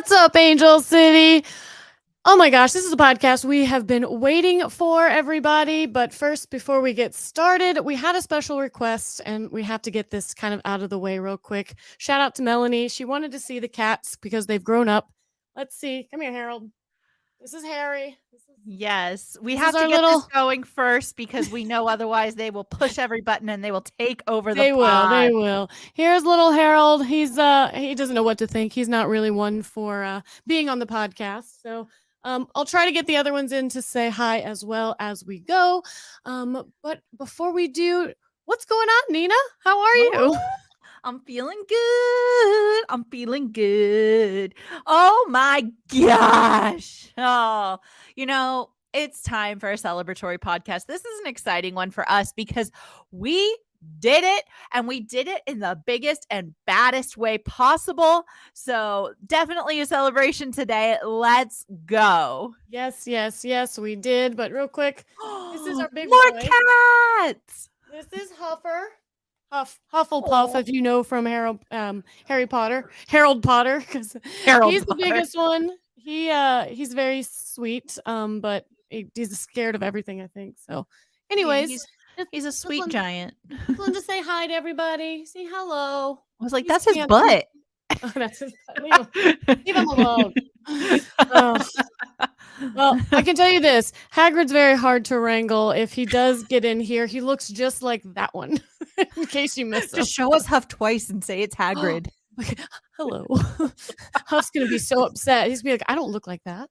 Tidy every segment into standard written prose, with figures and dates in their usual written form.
What's up, Angel City? Oh my gosh, this is a podcast we have been waiting for, everybody. But first, before we get started, we had a special request and we have to get this kind of out of the way real quick. Shout out to Melanie. She wanted to see the cats because they've grown up. Let's see. Come here, Harold. This is Harry. Yes, we This have is to our get little- this going first because we know otherwise they will push every button and they will take over the They pod. will. Here's little Harold. He doesn't know what to think. He's not really one for being on the podcast. So I'll try to get the other ones in to say hi as well as we go. But before we do, what's going on, Nina? How are you? I'm feeling good. I'm feeling good. Oh my gosh. Oh, it's time for a celebratory podcast. This is an exciting one for us because we did it and we did it in the biggest and baddest way possible. So definitely a celebration today. Let's go. Yes, we did. But real quick, this is our big more boy. Cats. This is Hufflepuff, if you know from Harold Potter, because he's the biggest one. He's very sweet, but he's scared of everything, I think. So, anyways, he's a sweet giant. Just wanted to say hi to everybody. Say hello. I was like, that's his butt. Oh, that's his butt. Leave him alone. Well, I can tell you this. Hagrid's very hard to wrangle. If he does get in here, he looks just like that one, in case you missed him. Just show us Huff twice and say it's Hagrid. Hello. Huff's going to be so upset. He's going to be like, I don't look like that.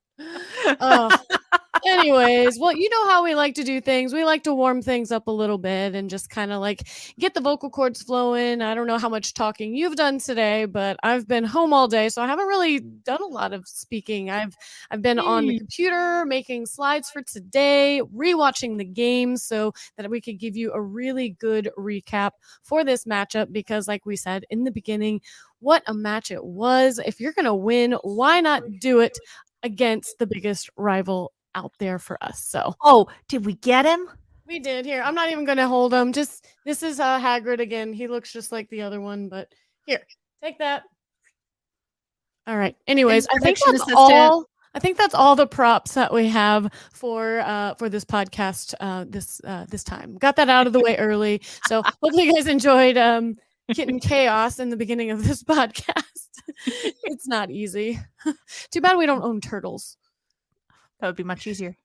Anyways, well, you know how we like to do things. We like to warm things up a little bit and just kind of like get the vocal cords flowing. I don't know how much talking you've done today, but I've been home all day, so I haven't really done a lot of speaking. I've been on the computer making slides for today, rewatching the game so that we could give you a really good recap for this matchup because like we said in the beginning, what a match it was. If you're going to win, why not do it against the biggest rival out there for us? So, did we get him? We did. Here, I'm not even going to hold him. This is Hagrid again. He looks just like the other one, but here, take that. All right. Anyways, I think that's all the props that we have for this podcast this time. Got that out of the way early. So hopefully you guys enjoyed getting chaos in the beginning of this podcast. It's not easy. Too bad we don't own turtles. That would be much easier.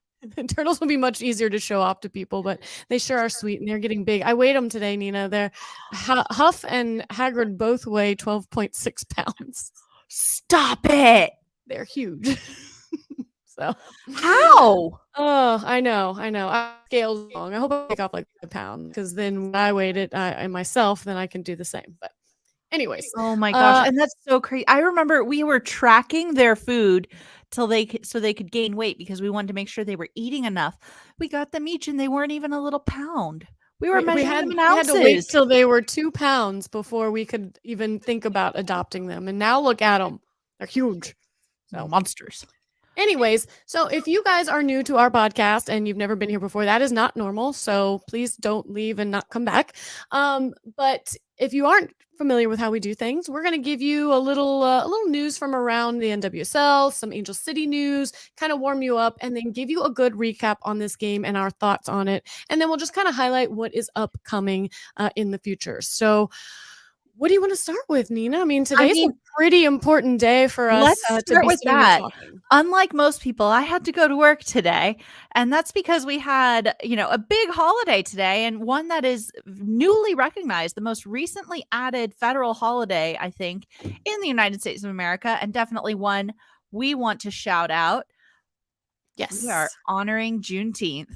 Turtles would be much easier to show off to people, but they sure are sweet and they're getting big. I weighed them today, Nina. They're Huff and Hagrid both weigh 12.6 pounds. Stop it. They're huge. So how? Oh, I know. I scaled wrong. I hope I take off like a pound because then when I weighed it myself, then I can do the same. But anyways. Oh my gosh. And that's so crazy. I remember we were tracking their food so they could gain weight because we wanted to make sure they were eating enough. We got them each and they weren't even a little pound. We were measuring them in ounces. We had to wait till they were 2 pounds before we could even think about adopting them. And now look at them. They're huge. So monsters. Anyways, so if you guys are new to our podcast and you've never been here before, that is not normal. So please don't leave and not come back. But if you aren't familiar with how we do things, we're going to give you a little news from around the NWSL, some Angel City news, kind of warm you up, and then give you a good recap on this game and our thoughts on it. And then we'll just kind of highlight what is upcoming in the future. So what do you want to start with, Nina? I mean, today's a pretty important day for us. Let's start with that. Unlike most people, I had to go to work today, and that's because we had, a big holiday today and one that is newly recognized, the most recently added federal holiday, I think, in the United States of America, and definitely one we want to shout out. Yes. We are honoring Juneteenth.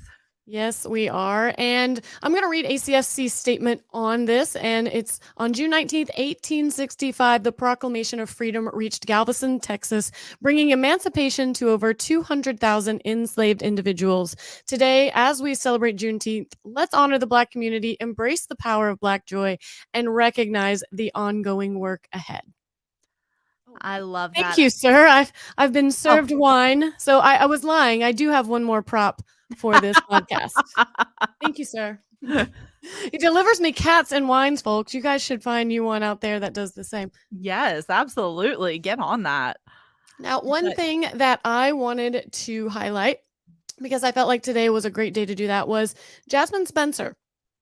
Yes, we are. And I'm going to read ACFC's statement on this. And it's on June 19th, 1865, the Proclamation of Freedom reached Galveston, Texas, bringing emancipation to over 200,000 enslaved individuals. Today, as we celebrate Juneteenth, let's honor the Black community, embrace the power of Black joy, and recognize the ongoing work ahead. I love that. Thank you, sir. I've been served wine. So I was lying. I do have one more prop for this podcast. Thank you, sir. He delivers me cats and wines, folks. You guys should find you one out there that does the same. Yes, absolutely. Get on that. Now, one But thing that I wanted to highlight, because I felt like today was a great day to do that, was Jasmine Spencer.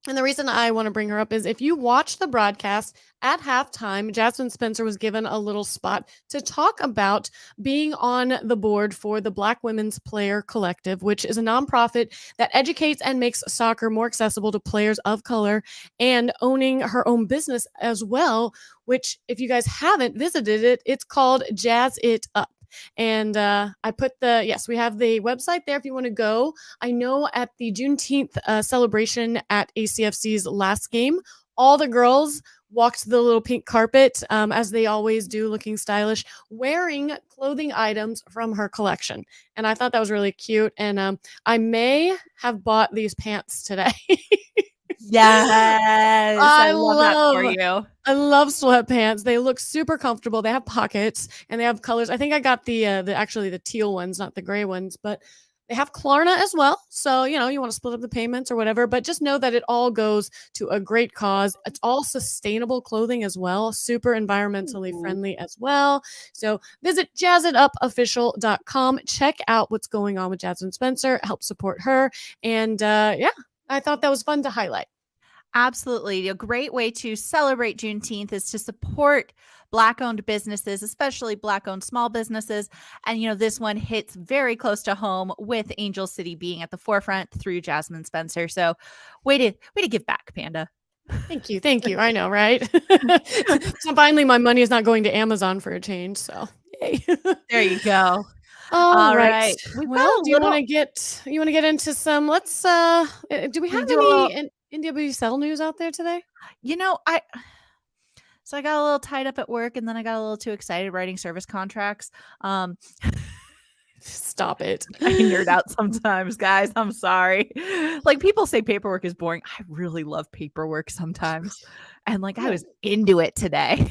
And the reason I want to bring her up is if you watch the broadcast at halftime, Jasmine Spencer was given a little spot to talk about being on the board for the Black Women's Player Collective, which is a nonprofit that educates and makes soccer more accessible to players of color, and owning her own business as well, which, if you guys haven't visited it, it's called Jazz It Up. And I put yes, we have the website there if you want to go. I know at the Juneteenth celebration at ACFC's last game, all the girls walked the little pink carpet, as they always do, looking stylish, wearing clothing items from her collection. And I thought that was really cute. And I may have bought these pants today. yes, I I love that for love you. I love sweatpants. They look super comfortable. They have pockets and they have colors. I think I got the teal ones, not the gray ones, but they have Klarna as well. So, you want to split up the payments or whatever, but just know that it all goes to a great cause. It's all sustainable clothing as well, super environmentally Ooh. friendly as well. So, visit jazzitupofficial.com. Check out what's going on with Jasmine Spencer, help support her, and yeah, I thought that was fun to highlight. Absolutely. A great way to celebrate Juneteenth is to support Black-owned businesses, especially Black-owned small businesses. And, this one hits very close to home with Angel City being at the forefront through Jasmine Spencer. So way to give back, Panda. Thank you. Thank you. I know, right? So finally, my money is not going to Amazon for a change. So, yay. There you go. All right. right. We've got Well, a do you want little. to get into some? Let's. Do we have do a little. any NWSL news out there today? So I got a little tied up at work, and then I got a little too excited writing service contracts. Stop it. I nerd out sometimes, guys. I'm sorry. Like, people say paperwork is boring. I really love paperwork sometimes. And I was into it today. You're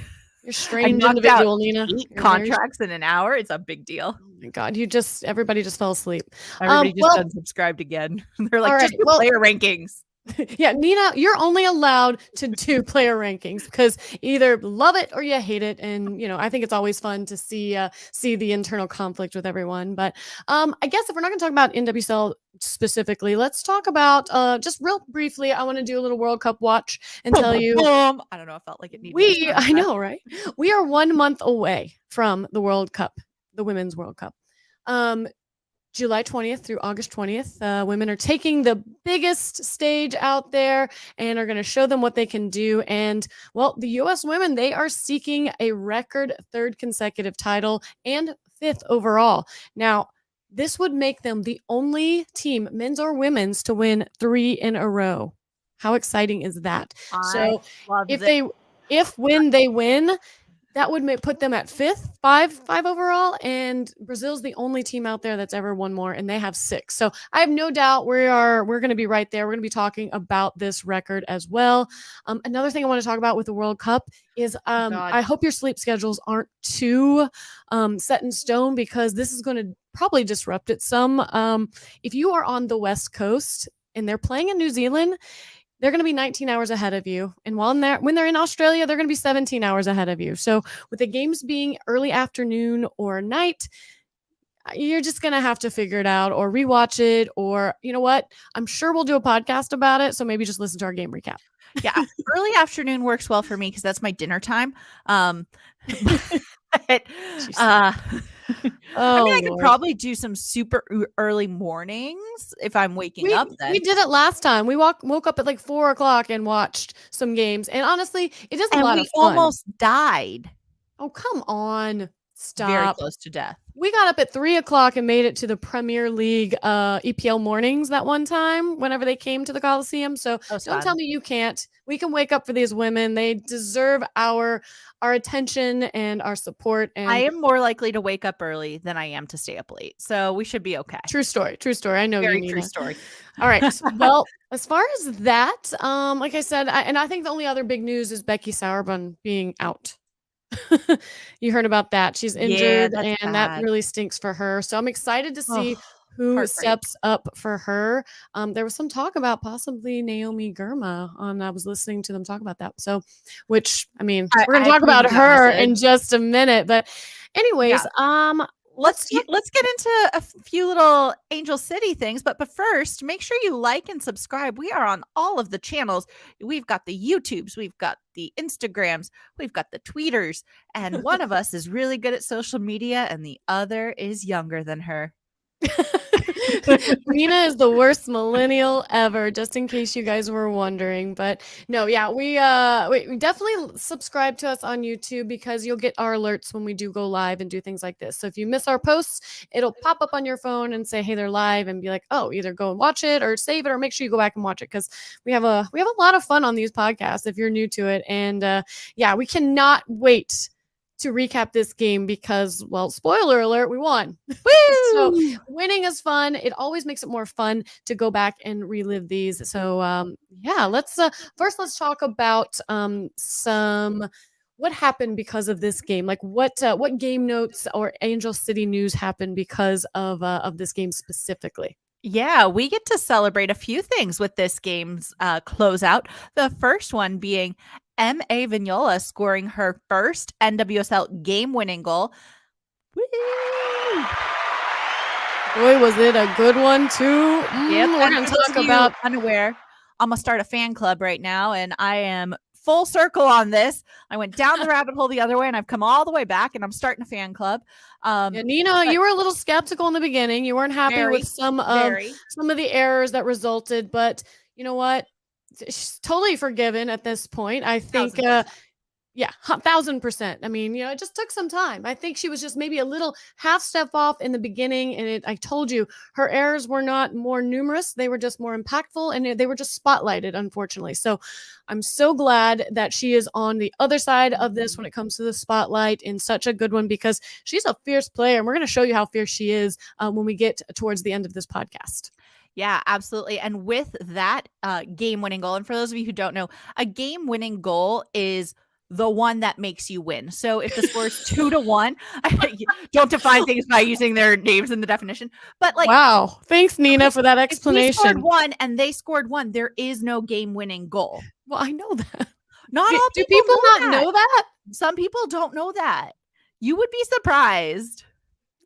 a I strange knocked individual, out Nina. 8 You're very contracts in an hour. It's a big deal. Oh my God, everybody just fell asleep. Everybody just Well, unsubscribed again. They're like, all just right. do Well, player rankings. yeah, Nina, you're only allowed to do player rankings because either love it or you hate it. And I think it's always fun to see the internal conflict with everyone. But I guess if we're not going to talk about NWSL specifically, let's talk about just real briefly. I want to do a little World Cup watch and tell you. I don't know. I felt like it needed. I know, right? We are 1 month away from the World Cup, the Women's World Cup. July 20th through August 20th, women are taking the biggest stage out there and are going to show them what they can do. And, well, the U.S. women, they are seeking a record 3rd consecutive title and 5th overall. Now, this would make them the only team, men's or women's, to win 3 in a row. How exciting is that? So when they win, that would put them at 5th, 5 overall, and Brazil's the only team out there that's ever won more, and they have 6. So I have no doubt we're going to be right there. We're going to be talking about this record as well. Another thing I want to talk about with the World Cup is I hope your sleep schedules aren't too set in stone, because this is going to probably disrupt it some. If you are on the West Coast and they're playing in New Zealand, they're going to be 19 hours ahead of you. And when they're in Australia, they're going to be 17 hours ahead of you. So with the games being early afternoon or night, you're just going to have to figure it out or rewatch it. Or, you know what? I'm sure we'll do a podcast about it. So maybe just listen to our game recap. Yeah. Early afternoon works well for me because that's my dinner time. But, I could probably do some super early mornings if I'm waking up then. We did it last time. We woke up at like 4 o'clock and watched some games. And honestly, it is a lot of fun. Almost died. Oh, come on. Stop. Very close to death. We got up at 3 o'clock and made it to the Premier League EPL mornings that one time whenever they came to the Coliseum. So don't tell me you can't. We can wake up for these women. They deserve our attention and our support. And I am more likely to wake up early than I am to stay up late. So we should be okay. True story. True story. I know you, Nina. True story. All right. Well, as far as that, like I said, I think the only other big news is Becky Sauerbrunn being out. You heard about that. She's injured, and that really stinks for her. So I'm excited to see who Heartbreak. steps up for her. There was some talk about possibly Naomi Girma I was listening to them talk about that. So, which, I mean, we're going I to talk approve about of that her message. in just a minute. But anyways, Yeah. let's talk. Let's get into a few little Angel City things, but first, make sure you like and subscribe. We are on all of the channels. We've got the YouTubes, we've got the Instagrams, we've got the Tweeters, and one of us is really good at social media, and the other is younger than her. Nina is the worst millennial ever, just in case you guys were wondering. But no, yeah, we definitely subscribe to us on YouTube because you'll get our alerts when we do go live and do things like this. So if you miss our posts, it'll pop up on your phone and say, hey, they're live, and be like, oh, either go and watch it or save it, or make sure you go back and watch it, because we have a lot of fun on these podcasts if you're new to it. And yeah, we cannot wait to recap this game because, well, spoiler alert, we won. So winning is fun. It always makes it more fun to go back and relive these. So yeah, let's talk about some what happened because of this game. Like what game notes or Angel City news happened because of this game specifically. Yeah, we get to celebrate a few things with this game's closeout. The first one being M.A. Vignola scoring her first NWSL game-winning goal. Woo! Boy, was it a good one too. Yep, We're going to talk about unaware. I'm gonna start a fan club right now, and I am full circle on this. I went down the rabbit hole the other way, and I've come all the way back, and I'm starting a fan club. Yeah, Nina, you were a little skeptical in the beginning. You weren't happy with some of the errors that resulted, but you know what? She's totally forgiven at this point. I think, yeah, 1000%. I mean, it just took some time. I think she was just maybe a little half step off in the beginning, and I told you, her errors were not more numerous. They were just more impactful, and they were just spotlighted, unfortunately. So I'm so glad that she is on the other side of this when it comes to the spotlight, in such a good one, because she's a fierce player, and we're going to show you how fierce she is when we get towards the end of this podcast. Yeah, absolutely. And with that game-winning goal, and for those of you who don't know, a game-winning goal is the one that makes you win. So if the score is 2-1, don't define things by using their names in the definition. But like, wow, thanks Nina for that explanation. If we scored 1 and they scored 1, there is no game-winning goal. Well, I know that. Not all do people not know that? Some people don't know that. You would be surprised.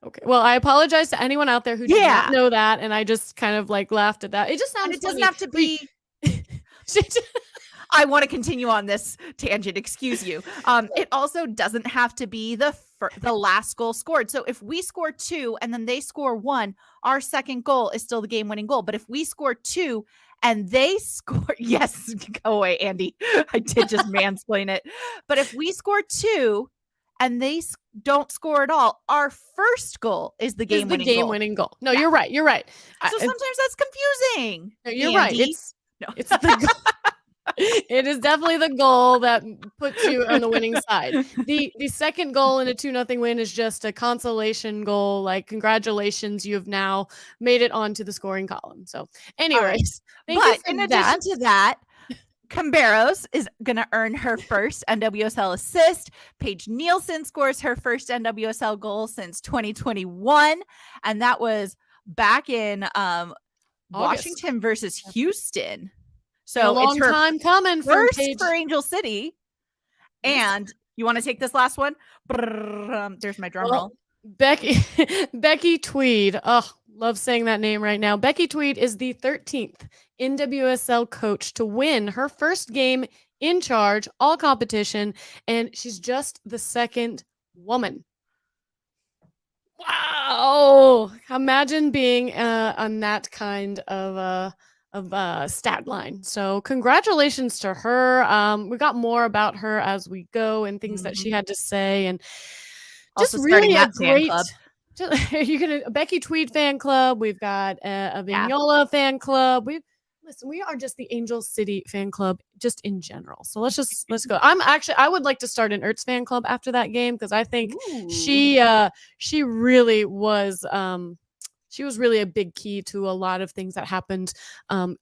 Okay. Well, I apologize to anyone out there who did not know that, and I just kind of like laughed at that. It just sounds. And it doesn't have to be. I want to continue on this tangent. Excuse you. It also doesn't have to be the last goal scored. So if we score 2 and then they score 1, our second goal is still the game-winning goal. But if we score 2 and they score, yes, go away, Andy. I did just mansplain it. But if we score 2 and they don't score at all, our first goal is the game-winning goal. No, you're right. You're right. So sometimes that's confusing. No, you're right. It's the it is definitely the goal that puts you on the winning side. The second goal in a 2-0 win is just a consolation goal. Like, congratulations, you have now made it onto the scoring column. So, anyways, but in addition to that, Camberos is going to earn her first NWSL assist. Paige Nielsen scores her first NWSL goal since 2021, and that was back in Washington versus Houston. So a long time coming for Angel City. And you want to take this last one? There's my drum roll. Becky Tweed. Oh, love saying that name right now. Becky Tweed is the 13th NWSL coach to win her first game in charge, all competition, and she's just the second woman. Wow. Imagine being on that kind of stat line. So congratulations to her. We got more about her as we go and things that she had to say, and just also really a great fan club. You can a Becky Tweed fan club. We've got a Vignola fan club. We are just the Angel City fan club just in general. So let's go. I would like to start an Ertz fan club after that game, because I think she really was she was really a big key to a lot of things that happened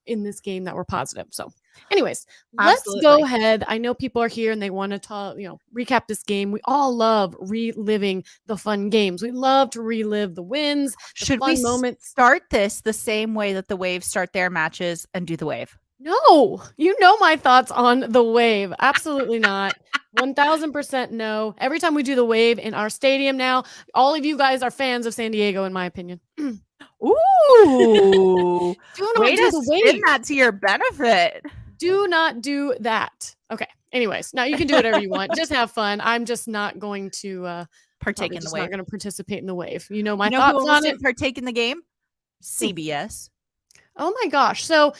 in this game that were positive. So anyways, let's go Absolutely. ahead. I know people are here and they want to talk, recap this game. We all love reliving the fun games. We love to relive the wins, the Should we fun moments. start this the same way that the Waves start their matches and do the wave? No, you know my thoughts on the wave. Absolutely not. 1000% no. Every time we do the wave in our stadium now, all of you guys are fans of San Diego, in my opinion. Ooh. Do Way not do to the spin wave. that to your benefit. Do not do that. Okay. Anyways, now you can do whatever you want. Just have fun. I'm just not going to Partake probably in the just wave. not going to participate in the wave. You know my You know who thoughts almost on it. didn't partake in the game? CBS. Oh my gosh. So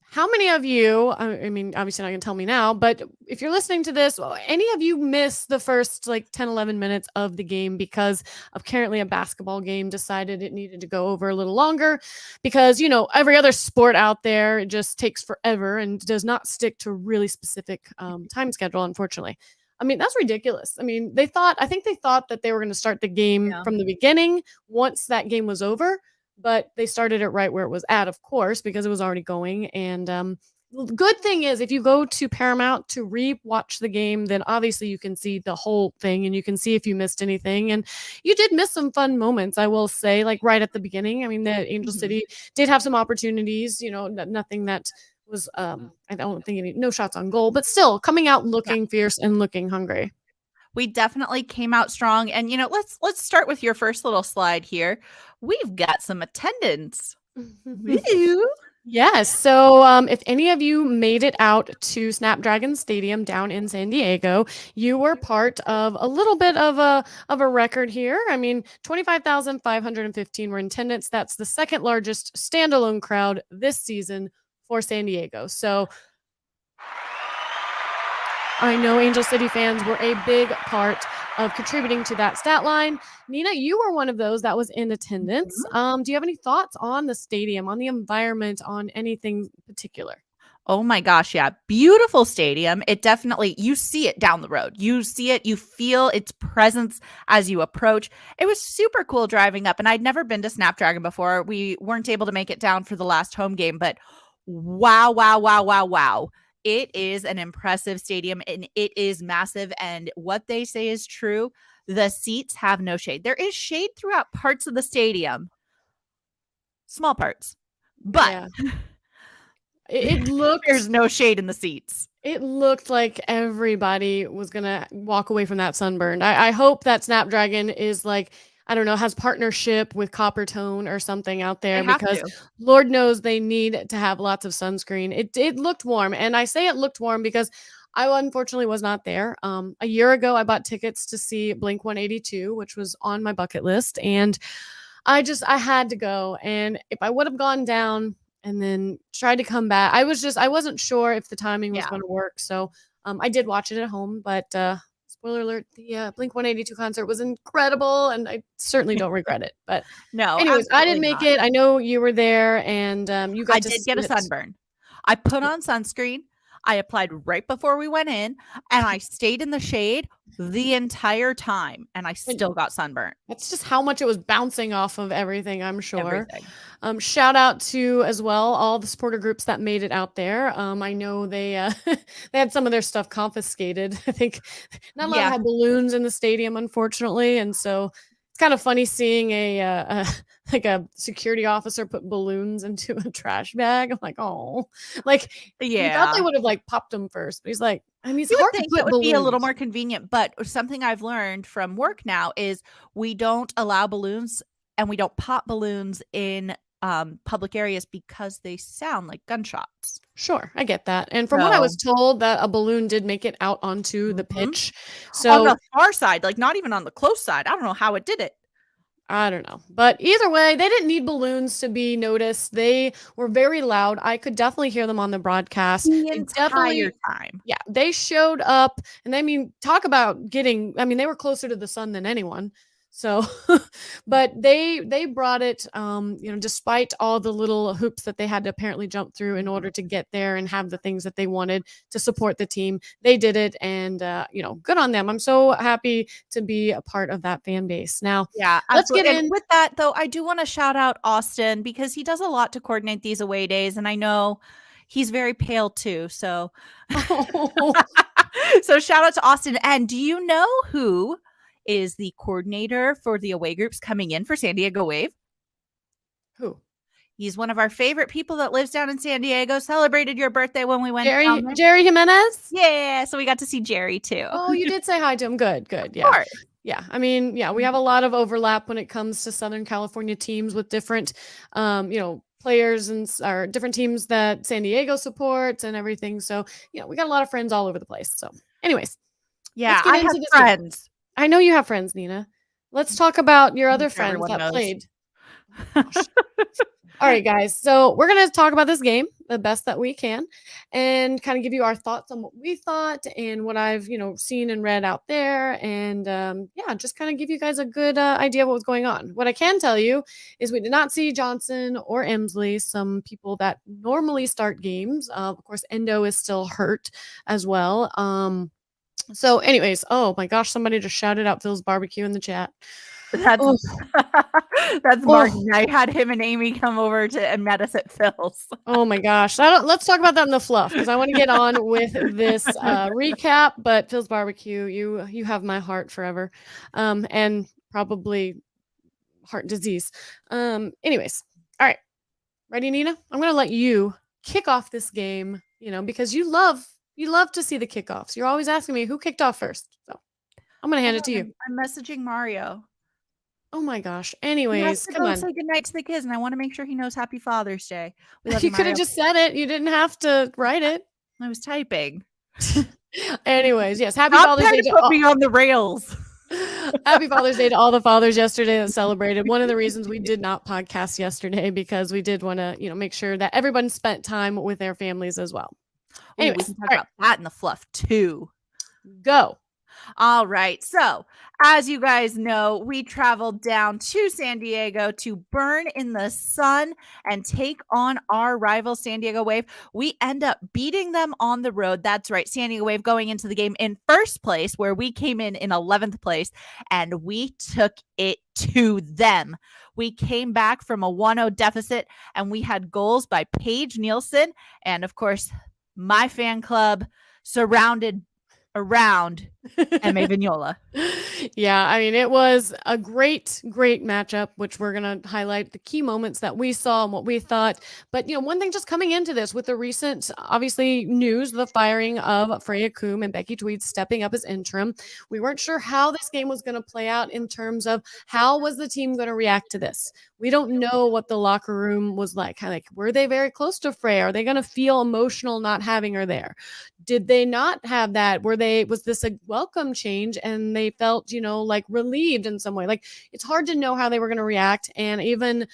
how many of you, I mean, obviously not going to tell me now, but if you're listening to this, any of you miss the first like 10, 11 minutes of the game because apparently a basketball game decided it needed to go over a little longer because, every other sport out there, it just takes forever and does not stick to really specific time schedule, unfortunately. I mean, that's ridiculous. I mean, I think they thought that they were going to start the game Yeah. from the beginning once that game was over, but they started it right where it was at, of course, because it was already going. And the good thing is, if you go to Paramount to re-watch the game, then obviously you can see the whole thing and you can see if you missed anything. And you did miss some fun moments, I will say, like right at the beginning. I mean, the Angel City did have some opportunities, nothing that was, I don't think no shots on goal, but still coming out looking fierce and looking hungry. We definitely came out strong. And let's start with your first little slide here. We've got some attendance. Woo. Yes. So if any of you made it out to Snapdragon Stadium down in San Diego, you were part of a little bit of a record here. I mean, 25,515 were in attendance. That's the second largest standalone crowd this season for San Diego. So I know Angel City fans were a big part of contributing to that stat line. Nina, you were one of those that was in attendance. Do you have any thoughts on the stadium, on the environment, on anything particular? Oh my gosh, yeah. Beautiful stadium. It definitely, you see it down the road. You see it, you feel its presence as you approach. It was super cool driving up, and I'd never been to Snapdragon before. We weren't able to make it down for the last home game, but wow, wow, wow, wow, wow. It is an impressive stadium and it is massive. And what they say is true. The seats have no shade. There is shade throughout parts of the stadium, small parts, but Yeah. It looked there's no shade in the seats. It looked like everybody was gonna walk away from that sunburned. I hope that Snapdragon is like, I don't know, has partnership with Coppertone or something out there because Lord knows they need to have lots of sunscreen. It looked warm, and I say it looked warm because I unfortunately was not there. A year ago, I bought tickets to see Blink 182, which was on my bucket list, and I had to go. And if I would have gone down and then tried to come back, I wasn't sure if the timing was going to work. So I did watch it at home, but spoiler alert, the Blink 182 concert was incredible, and I certainly don't regret it. But no, anyways, I didn't make it. I know you were there, and you got to I did get a sunburn. I put on sunscreen. I applied right before we went in, and I stayed in the shade the entire time, and I still got sunburnt. That's just how much it was bouncing off of everything, I'm sure. Shout out to, as well, all the supporter groups that made it out there. I know they they had some of their stuff confiscated. I think not allowed to have balloons in the stadium, unfortunately, and so it's kind of funny seeing a security officer put balloons into a trash bag. I'm like, oh, like, you thought they would have like popped them first, but he's like, I mean, it's hard to put it would be a little more convenient, but something I've learned from work now is we don't allow balloons and we don't pop balloons in public areas because they sound like gunshots. Sure, I get that. And from what I was told, that a balloon did make it out onto the pitch. So on the far side, like not even on the close side. I don't know how it did it. I don't know. But either way, they didn't need balloons to be noticed. They were very loud. I could definitely hear them on the broadcast. The entire time. Yeah, they showed up. And I mean, talk about getting, I mean, they were closer to the sun than anyone. So, but they brought it, despite all the little hoops that they had to apparently jump through in order to get there and have the things that they wanted to support the team. They did it, and good on them. I'm so happy to be a part of that fan base. Now, Yeah, let's get absolutely. And in. with that, though, I do want to shout out Austin because he does a lot to coordinate these away days, and I know he's very pale too. So, so shout out to Austin. And do you know who is the coordinator for the away groups coming in for San Diego Wave? Who? He's one of our favorite people that lives down in San Diego. Celebrated your birthday when we went Jerry down there. Jerry Jimenez? Yeah, so we got to see Jerry too. Oh, you did say hi to him. Good, good. Of Yeah. course. Yeah. I mean, yeah, we have a lot of overlap when it comes to Southern California teams with different players or different teams that San Diego supports and everything. So, we got a lot of friends all over the place. So, anyways, Yeah, let's get I have into this game. friends. I know you have friends, Nina. Let's talk about your other Sure friends everyone that knows. played. Gosh. All right, guys. So we're going to talk about this game the best that we can and kind of give you our thoughts on what we thought and what I've, seen and read out there. And just kind of give you guys a good idea of what was going on. What I can tell you is we did not see Johnson or Emsley, some people that normally start games. Of course, Endo is still hurt as well. So anyways, oh my gosh, somebody just shouted out Phil's barbecue in the chat. That's Oh. that's Martin. I had him and Amy come over and met us at Phil's. Oh my gosh. Let's talk about that in the fluff because I want to get on with this recap. But Phil's barbecue, you have my heart forever, and probably heart disease. Anyways, all right, ready, Nina? I'm gonna let you kick off this game. Because you love to see the kickoffs. You're always asking me who kicked off first, so I'm gonna hand it to you. I'm messaging Mario. Oh my gosh. He has Anyways, to come go on. say goodnight to the kids, and I want to make sure he knows Happy Father's Day. We love You you, could have Mario. just said it. You didn't have to write it. I was typing. Anyways, yes, happy Stop Father's trying Day to to put all. me on the rails. Happy Father's Day to all the fathers yesterday that celebrated. One of the reasons we did not podcast yesterday because we did want to, make sure that everyone spent time with their families as well. Ooh, we Anyways, can talk about that in the fluff too. go. All right. So, as you guys know, we traveled down to San Diego to burn in the sun and take on our rival San Diego Wave. We end up beating them on the road. That's right. San Diego Wave going into the game in first place, where we came in 11th place, and we took it to them. We came back from a 1-0 deficit, and we had goals by Paige Nielsen and, of course, my fan club surrounded around M.A. Vignola. Yeah, I mean, it was a great matchup, which we're going to highlight the key moments that we saw and what we thought. But, one thing just coming into this with the recent, obviously, news, the firing of Freya Coombe and Becky Tweed stepping up as interim, we weren't sure how this game was going to play out in terms of how was the team going to react to this. We don't know what the locker room was like. Kind of like, were they very close to Freya? Are they going to feel emotional not having her there? Did they not have that? Was this a welcome change and they felt, like relieved in some way? Like, it's hard to know how they were going to react. And even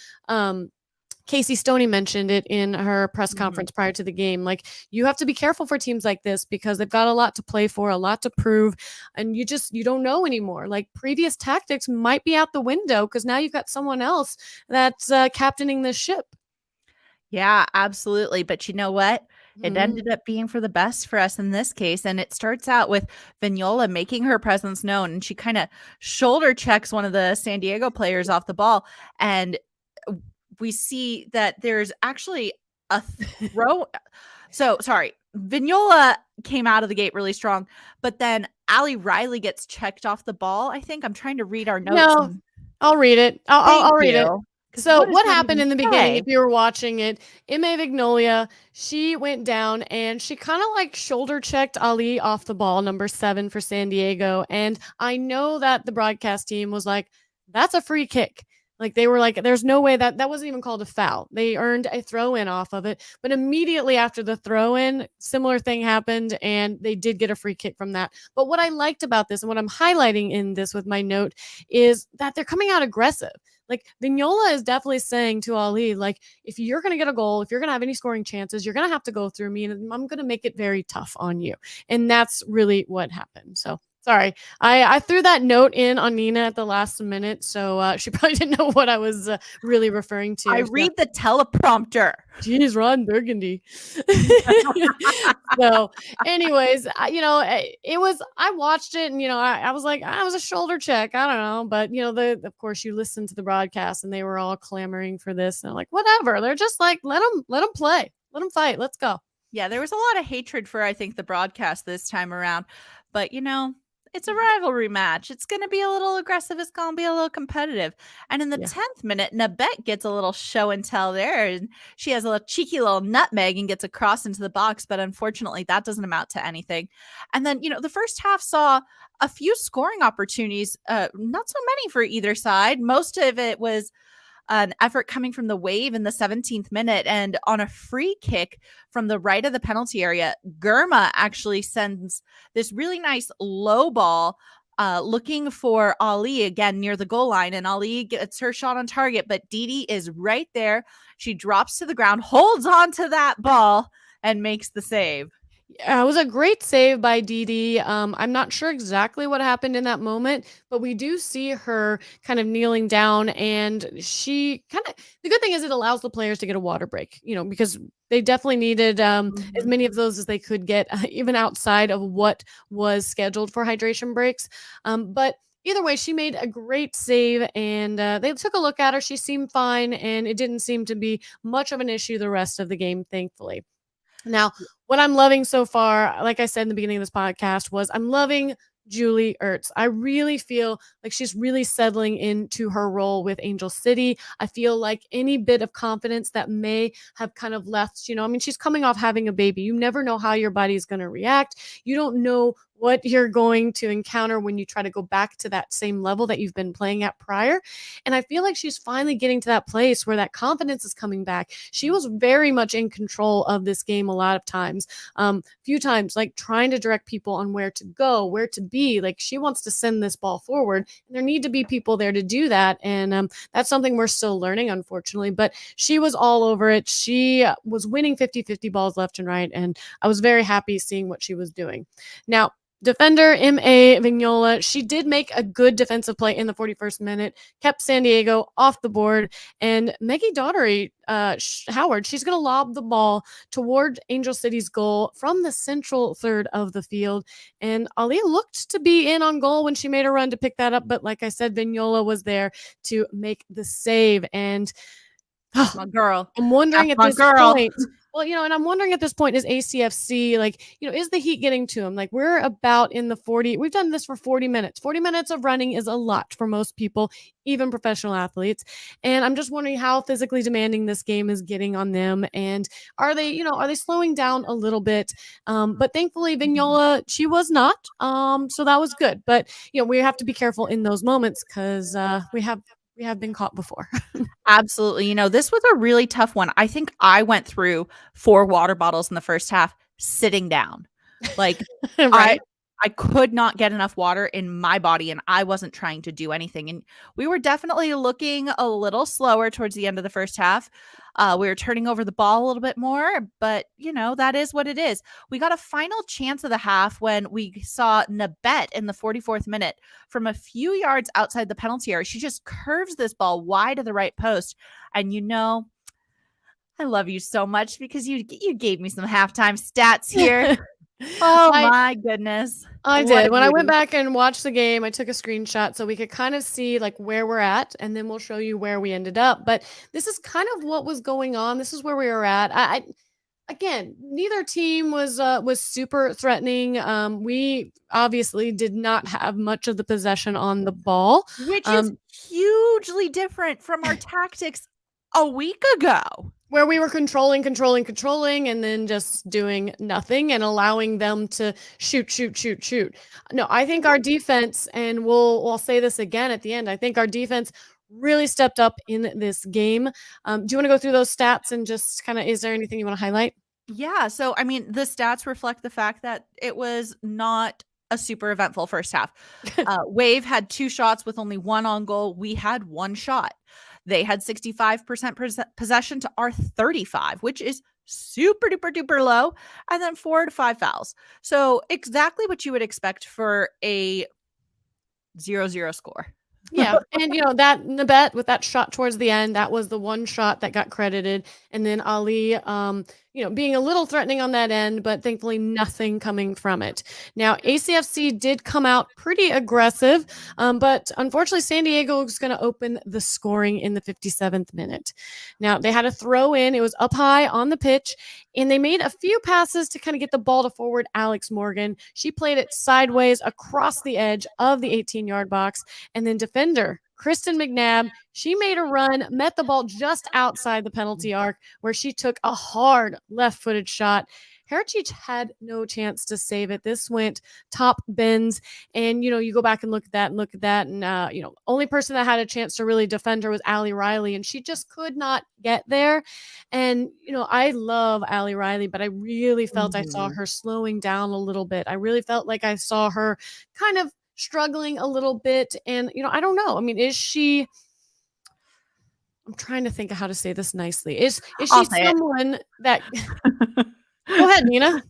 Casey Stoney mentioned it in her press conference prior to the game. Like, you have to be careful for teams like this because they've got a lot to play for, a lot to prove, and you don't know anymore. Like, previous tactics might be out the window because now you've got someone else that's captaining the ship. Yeah, absolutely. But you know what? It ended up being for the best for us in this case. And it starts out with Vignola making her presence known. And she kind of shoulder checks one of the San Diego players off the ball. And we see that there's actually a throw. So, sorry. Vignola came out of the gate really strong. But then Allie Riley gets checked off the ball. I think I'm trying to read our notes. No, I'll read it. I'll read it. So what happened in the beginning, if you were watching it, M.A. Vignola, she went down and she kind of like shoulder checked Ali off the ball, number 7 for San Diego. And I know that the broadcast team was like, that's a free kick. Like, they were like, there's no way that wasn't even called a foul. They earned a throw in off of it. But immediately after the throw in, similar thing happened and they did get a free kick from that. But what I liked about this and what I'm highlighting in this with my note is that they're coming out aggressive. Like, Vignola is definitely saying to Ali, like, if you're going to get a goal, if you're going to have any scoring chances, you're going to have to go through me and I'm going to make it very tough on you. And that's really what happened. So Sorry. I threw that note in on Nina at the last minute, so she probably didn't know what I was really referring I to. So read the teleprompter. geez, Ron Burgundy. So, anyways, it was. I watched it, and I was like, I was a shoulder check. I don't know, but of course, you listen to the broadcast, and they were all clamoring for this, and I'm like, whatever. They're just like, let them play, let them fight. Let's go. Yeah, there was a lot of hatred for, I think, the broadcast this time around. But, it's a rivalry match. It's going to be a little aggressive. It's going to be a little competitive. And in the Yeah. 10th minute, Nabet gets a little show and tell there. And she has a little cheeky little nutmeg and gets a cross into the box. But unfortunately, that doesn't amount to anything. And then, the first half saw a few scoring opportunities, not so many for either side. Most of it was an effort coming from the Wave in the 17th minute, and on a free kick from the right of the penalty area, Germa actually sends this really nice low ball looking for Ali again near the goal line, and Ali gets her shot on target, but Didi is right there. She drops to the ground, holds on to that ball, and makes the save. Yeah, it was a great save by Didi. I'm not sure exactly what happened in that moment, but we do see her kind of kneeling down, and she kind of. The good thing is it allows the players to get a water break, because they definitely needed as many of those as they could get, even outside of what was scheduled for hydration breaks. But either way, she made a great save, and they took a look at her. She seemed fine, and it didn't seem to be much of an issue the rest of the game, thankfully. Now, what I'm loving so far, like I said in the beginning of this podcast, was I'm loving Julie Ertz. I really feel like she's really settling into her role with Angel City. I feel like any bit of confidence that may have kind of left, she's coming off having a baby. You never know how your body is going to react. You don't know what you're going to encounter when you try to go back to that same level that you've been playing at prior. And I feel like she's finally getting to that place where that confidence is coming back. She was very much in control of this game a lot of times. Few times, like trying to direct people on where to go, where to be. Like she wants to send this ball forward, and there need to be people there to do that. And that's something we're still learning, unfortunately. But she was all over it. She was winning 50-50 balls left and right, and I was very happy seeing what she was doing. Now, defender M.A. Vignola, she did make a good defensive play in the 41st minute, kept San Diego off the board, and Maggie Daughtery, Howard, she's going to lob the ball toward Angel City's goal from the central third of the field, and Ali looked to be in on goal when she made a run to pick that up, but like I said, Vignola was there to make the save, and That's my girl. I'm wondering That's at my this girl. point. Well, and I'm wondering at this point, is ACFC is the heat getting to them? Like we're about in the 40. We've done this for 40 minutes. 40 minutes of running is a lot for most people, even professional athletes. And I'm just wondering how physically demanding this game is getting on them. And are they slowing down a little bit? But thankfully, Vignola, she was not. So that was good. But we have to be careful in those moments because we have been caught before. Absolutely. This was a really tough one. I think I went through 4 water bottles in the first half sitting down. Like Right. I could not get enough water in my body, and I wasn't trying to do anything. And we were definitely looking a little slower towards the end of the first half. We were turning over the ball a little bit more, but that is what it is. We got a final chance of the half when we saw Nabet in the 44th minute from a few yards outside the penalty area. She just curves this ball wide of the right post. And I love you so much because you gave me some halftime stats here. Oh my goodness. I What did. a When I went beauty. back and watched the game, I took a screenshot so we could kind of see like where we're at, and then we'll show you where we ended up. But this is kind of what was going on. This is where we were at. I again, neither team was super threatening. We obviously did not have much of the possession on the ball. Which is hugely different from our tactics a week ago. Where we were controlling, and then just doing nothing and allowing them to shoot. No, I think our defense, and we'll say this again at the end, I think our defense really stepped up in this game. Do you want to go through those stats and just kind of, is there anything you want to highlight? Yeah. So, I mean, the stats reflect the fact that it was not a super eventful first half. Wave had 2 shots with only 1 on goal. We had 1 shot. They had 65% possession to our 35, which is super duper duper low, and then 4 to 5 fouls. So exactly what you would expect for a 0-0 score. Yeah, and, that Nabet with that shot towards the end, that was the one shot that got credited, and then Ali, being a little threatening on that end, but thankfully nothing coming from it. Now, ACFC did come out pretty aggressive, but unfortunately, San Diego was gonna open the scoring in the 57th minute. Now, they had a throw in, it was up high on the pitch, and they made a few passes to kind of get the ball to forward Alex Morgan. She played it sideways across the edge of the 18-yard box, and then defender Kristen McNabb, she made a run, met the ball just outside the penalty arc where she took a hard left-footed shot. Heritage had no chance to save it. This went top bins, and you go back and look at that, and only person that had a chance to really defend her was Allie Riley, and she just could not get there. And I love Allie Riley, but I really felt I saw her slowing down a little bit. I really felt like I saw her kind of struggling a little bit, and I don't know. I mean, is she? I'm trying to think of how to say this nicely. Is she someone that? Go ahead, Nina.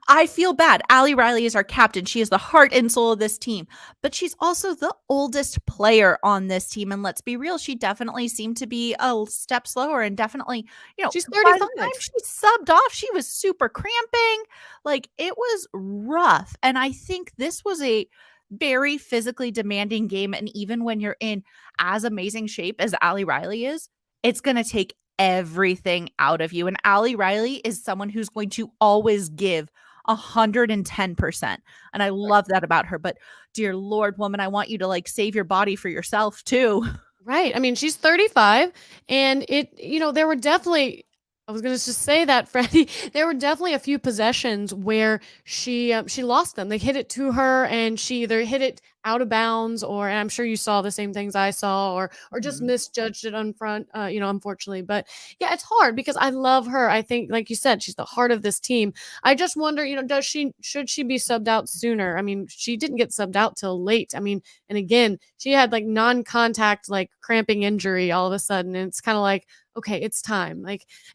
I feel bad. Allie Riley is our captain. She is the heart and soul of this team, but she's also the oldest player on this team. And let's be real, she definitely seemed to be a step slower, and definitely, she's by 35. the time she subbed off, she was super cramping. Like, it was rough. And I think this was a very physically demanding game. And even when you're in as amazing shape as Allie Riley is, it's going to take everything out of you. And Allie Riley is someone who's going to always give 110%. And I love that about her. But dear Lord, woman, I want you to save your body for yourself too. Right. I mean, she's 35, and there were definitely, I was going to just say that, Freddie, there were definitely a few possessions where she lost them. They hit it to her, and she either hit it out of bounds, and I'm sure you saw the same things I saw, or just misjudged it on front, unfortunately. But yeah, it's hard because I love her. I think, like you said, she's the heart of this team. I just wonder, should she be subbed out sooner? I mean, she didn't get subbed out till late. I mean, and again, she had non-contact, cramping injury all of a sudden. And it's kind of like, okay, it's time.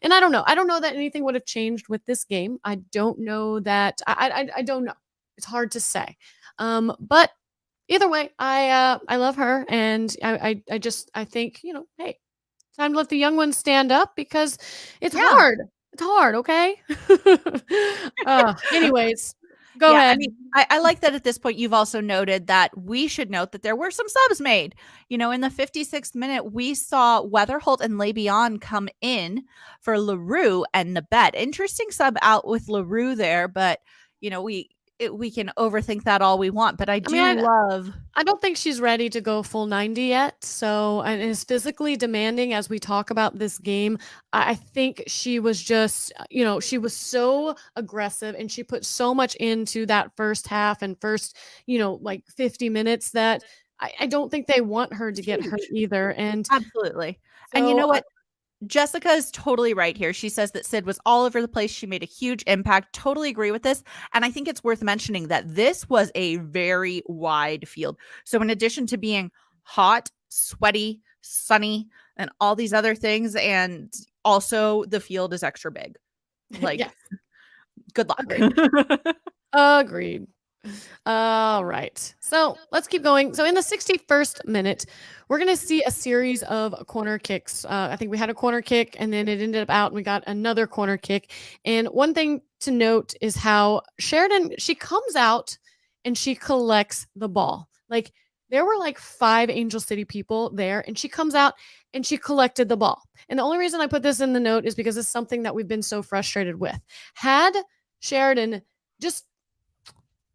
And I don't know. I don't know that anything would have changed with this game. I don't know that. I don't know. It's hard to say. But either way, I love her, and I think, hey, time to let the young ones stand up because it's hard. It's hard, okay? Anyways, go ahead. I mean, I like that at this point you've also noted that we should note that there were some subs made. In the 56th minute, we saw Weatherholt and Le'Bion come in for LaRue and Nabet. Interesting sub out with LaRue there, but we can overthink that all we want, but I don't think she's ready to go full 90 yet. So, and as physically demanding as we talk about this game, I think she was just, she was so aggressive, and she put so much into that first half and first, 50 minutes that I don't think they want her to get hurt either. And absolutely. And you know what? Jessica is totally right here. She says that Sid was all over the place. She made a huge impact. Totally agree with this. And I think it's worth mentioning that this was a very wide field. So in addition to being hot, sweaty, sunny, and all these other things, and also the field is extra big. Yes. Good luck. Agreed. All right. So let's keep going. So in the 61st minute, we're going to see a series of corner kicks. I think we had a corner kick, and then it ended up out, and we got another corner kick. And one thing to note is how Sheridan, she comes out and she collects the ball. There were 5 Angel City people there, and she comes out and she collected the ball. And the only reason I put this in the note is because it's something that we've been so frustrated with. Had Sheridan just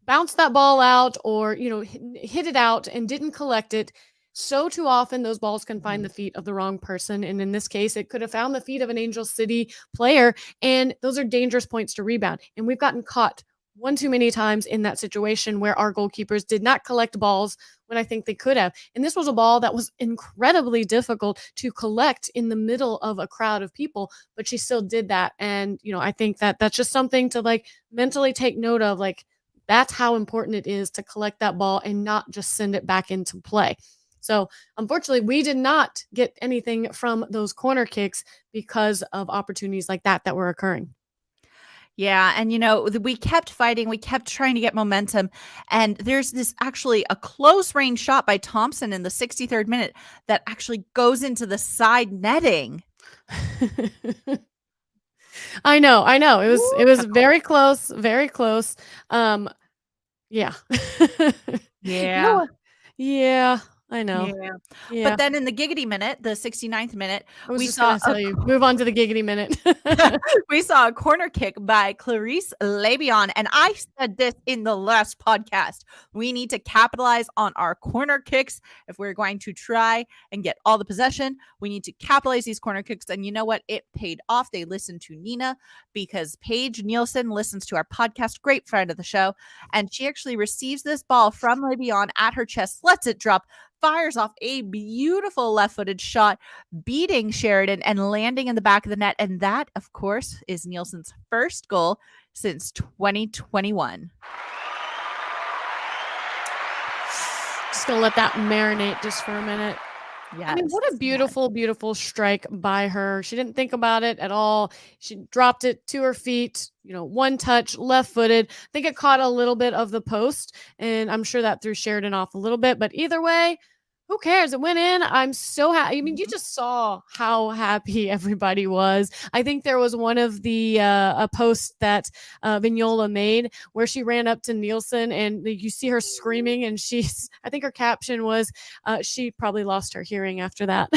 bounce that ball out, or hit it out and didn't collect it, so too often those balls can find the feet of the wrong person, and in this case it could have found the feet of an Angel City player, and those are dangerous points to rebound. And we've gotten caught one too many times in that situation where our goalkeepers did not collect balls when I think they could have. And this was a ball that was incredibly difficult to collect in the middle of a crowd of people, but she still did that. And I think that that's just something to mentally take note of. That's how important it is to collect that ball and not just send it back into play. So unfortunately, we did not get anything from those corner kicks because of opportunities like that were occurring. Yeah, and we kept fighting, we kept trying to get momentum, and there's this actually a close range shot by Thompson in the 63rd minute that actually goes into the side netting. I know. It was Woo. very close, very close. Yeah. You know Yeah. what? Yeah, I know. Yeah. But Yeah. then in the giggity minute, the 69th minute, I was we just saw gonna tell you, move on to the giggity minute. we saw a corner kick by Clarice Lebion, and I said this in the last podcast. We need to capitalize on our corner kicks if we're going to try and get all the possession. We need to capitalize these corner kicks, and you know what? It paid off. They listened to Nina because Paige Nielsen listens to our podcast, great friend of the show, and she actually receives this ball from Lebion at her chest, lets it drop, fires off a beautiful left-footed shot, beating Sheridan and landing in the back of the net. And that, of course, is Nielsen's first goal since 2021. Just gonna let that marinate just for a minute. Yes. I mean, what a beautiful, beautiful strike by her. She didn't think about it at all. She dropped it to her feet, one touch, left footed. I think it caught a little bit of the post, and I'm sure that threw Sheridan off a little bit. But either way, who cares? It went in. I'm so happy. I mean, you just saw how happy everybody was. I think there was one of the a post that Vignola made where she ran up to Nielsen and you see her screaming, and I think her caption was, she probably lost her hearing after that.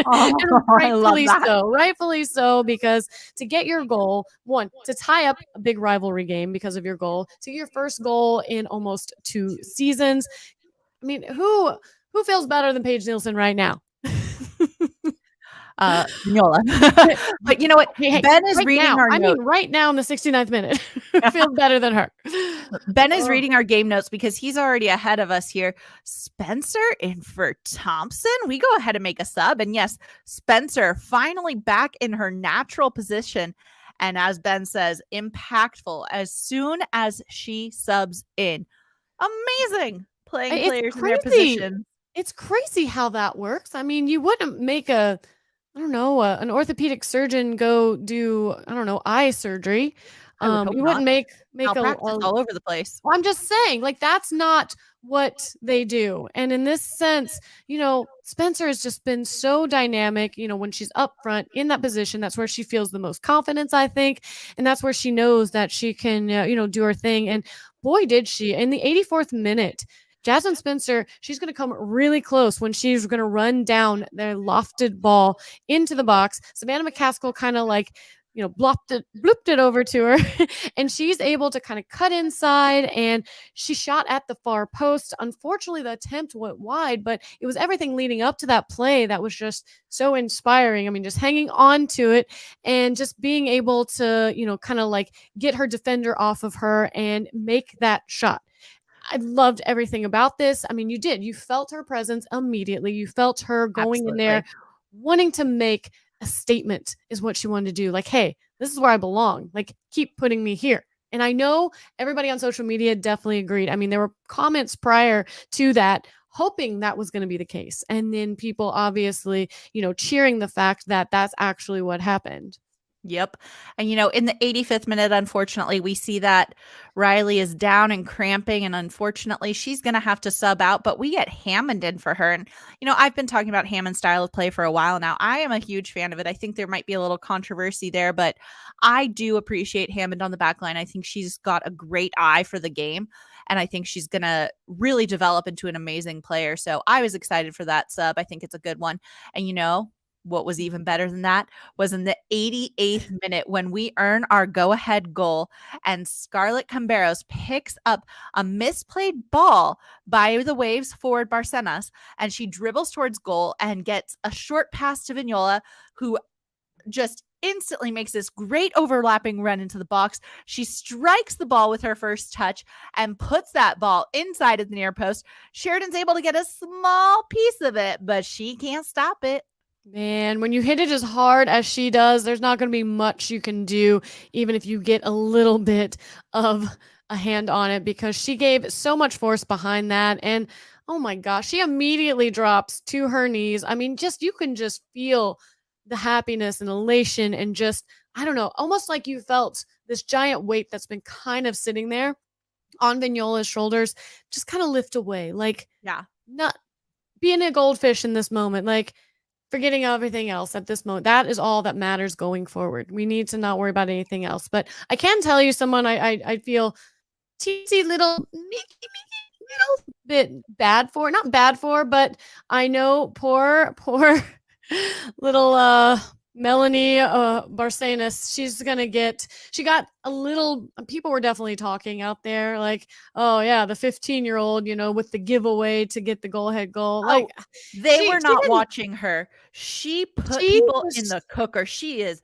Oh, I love that. Rightfully so, because to get your goal, one, to tie up a big rivalry game because of your goal, to get your first goal in almost 2 seasons. I mean, who feels better than Paige Nielsen right now? Vignola. But you know what? Hey, Ben is right reading now. our I notes. mean, right now in the 69th minute, who feels better than her? Ben is reading our game notes because he's already ahead of us here. Spencer in for Thompson. We go ahead and make a sub. And yes, Spencer finally back in her natural position. And as Ben says, impactful as soon as she subs in. Amazing playing It's players in their crazy. position. It's crazy how that works. I mean, you wouldn't make an orthopedic surgeon go do, eye surgery. I would hope You not. wouldn't make Malpractice all over the place. Well, I'm just saying, like, that's not what they do. And in this sense, Spencer has just been so dynamic, when she's up front in that position. That's where she feels the most confidence, I think. And that's where she knows that she can, do her thing. And boy, did she. In the 84th minute, Jasmine Spencer, she's going to come really close when she's going to run down their lofted ball into the box. Savannah McCaskill kind of like, blooped it over to her, and she's able to kind of cut inside, and she shot at the far post. Unfortunately, the attempt went wide, but it was everything leading up to that play that was just so inspiring. I mean, just hanging on to it and just being able to, kind of like get her defender off of her and make that shot. I loved everything about this. I mean, you felt her presence immediately. You felt her going in there, wanting to make a statement is what she wanted to do. Like, hey, this is where I belong. Like, keep putting me here. And I know everybody on social media definitely agreed. I mean, there were comments prior to that hoping that was going to be the case. And then people obviously, cheering the fact that that's actually what happened. Yep. And, in the 85th minute, unfortunately, we see that Riley is down and cramping, and unfortunately, she's going to have to sub out, but we get Hammond in for her. And, I've been talking about Hammond's style of play for a while now. I am a huge fan of it. I think there might be a little controversy there, but I do appreciate Hammond on the back line. I think she's got a great eye for the game, and I think she's going to really develop into an amazing player. So I was excited for that sub. I think it's a good one. And, what was even better than that was in the 88th minute when we earn our go-ahead goal and Scarlett Camberos picks up a misplayed ball by the Waves forward Barcenas, and she dribbles towards goal and gets a short pass to Vignola, who just instantly makes this great overlapping run into the box. She strikes the ball with her first touch and puts that ball inside of the near post. Sheridan's able to get a small piece of it, but she can't stop it. Man, when you hit it as hard as she does, there's not going to be much you can do, even if you get a little bit of a hand on it, because she gave so much force behind that. And Oh my gosh, she immediately drops to her knees. I mean, just you can just feel the happiness and elation and just I don't know, almost like you felt this giant weight that's been kind of sitting there on Vignola's shoulders just kind of lift away. Like Yeah. not being a goldfish in this moment, like forgetting everything else at this moment. That is all that matters going forward. We need to not worry about anything else. But I can tell you someone I feel teensy little little bit bad for, not bad for, but I know poor little Melanie Barcenas, she got a little people were definitely talking out there like, oh yeah, the 15-year-old, with the giveaway to get the goal-ahead goal. Like Oh, they were she not didn't watching her. She put she people in was the cooker. She is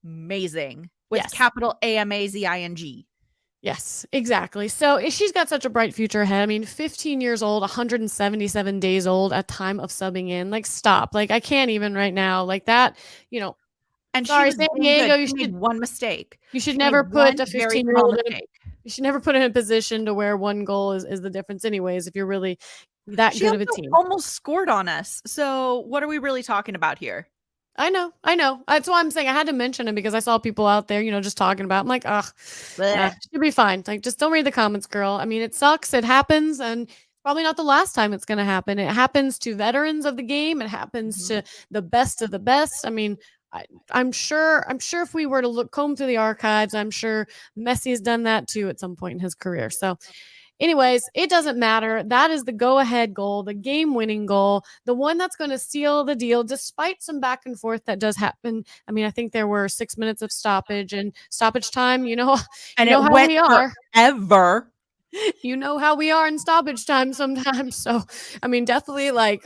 amazing with yes. capital AMAZING. Yes, exactly. So she's got such a bright future ahead. I mean, 15 years old, 177 days old at time of subbing in. Like, stop. Like, I can't even right now. Like that, you know, And she sorry, was San doing Diego, good. She made one mistake. you should She made never put one a very small 15-year-old in a mistake. you should never put in a position to where one goal is the difference anyways if you're really that She good of a also team. almost scored on us. So what are we really talking about here? I know. That's why I'm saying I had to mention it because I saw people out there, just talking about. I'm like, ugh, she'll be fine. Like, just don't read the comments, girl. I mean, it sucks. It happens, and it's probably not the last time it's going to happen. It happens to veterans of the game. It happens to the best of the best. I mean, I'm sure. If we were to comb through the archives, I'm sure Messi has done that too at some point in his career. So. Anyways, it doesn't matter. That is the go ahead goal, the game winning goal, the one that's going to seal the deal, despite some back and forth that does happen. I mean, I think there were 6 minutes of stoppage and stoppage time. And how it went we are. forever. You know how we are in stoppage time sometimes. So, I mean, definitely like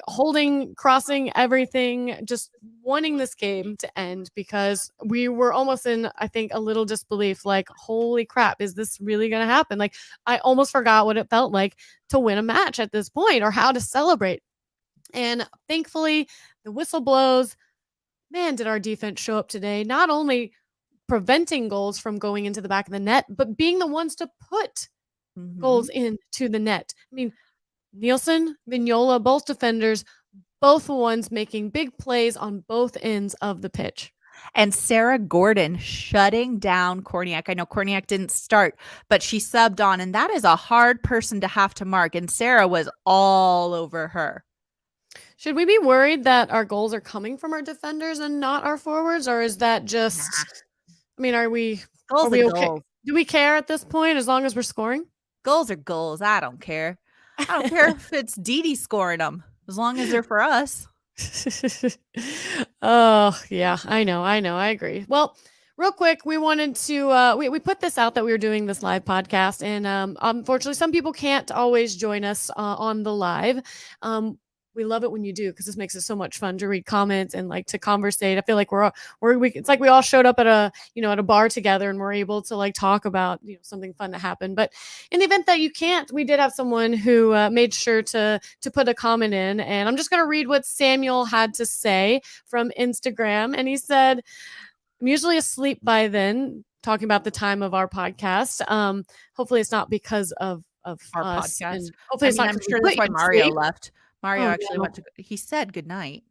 crossing everything, just wanting this game to end because we were almost in, I think, a little disbelief like, holy crap, is this really going to happen? Like, I almost forgot what it felt like to win a match at this point or how to celebrate. And thankfully, the whistle blows. Man, did our defense show up today, not only preventing goals from going into the back of the net, but being the ones to put goals into the net. I mean, Nielsen, Vignola, both defenders, both ones making big plays on both ends of the pitch. And Sarah Gordon shutting down Korniak. I know Korniak didn't start, but she subbed on, and that is a hard person to have to mark. And Sarah was all over her. Should we be worried that our goals are coming from our defenders and not our forwards, or is that just? I mean, are we okay? Goals. Do we care at this point as long as we're scoring? Goals are goals. I don't care. I don't care if it's Dee scoring them, as long as they're for us. Oh, yeah, I know. I agree. Well, real quick, we wanted to we put this out that we were doing this live podcast, and unfortunately, some people can't always join us on the live. We love it when you do because this makes it so much fun to read comments and like to conversate. I feel like it's like we all showed up at a bar together and we're able to like talk about something fun that happened. But in the event that you can't, we did have someone who made sure to put a comment in, and I'm just gonna read what Samuel had to say from Instagram, and he said, "I'm usually asleep by then." Talking about the time of our podcast. Hopefully, it's not because of our us, podcast. And hopefully, it's not. I'm sure that's why Mario left. Mario actually went to. He said goodnight.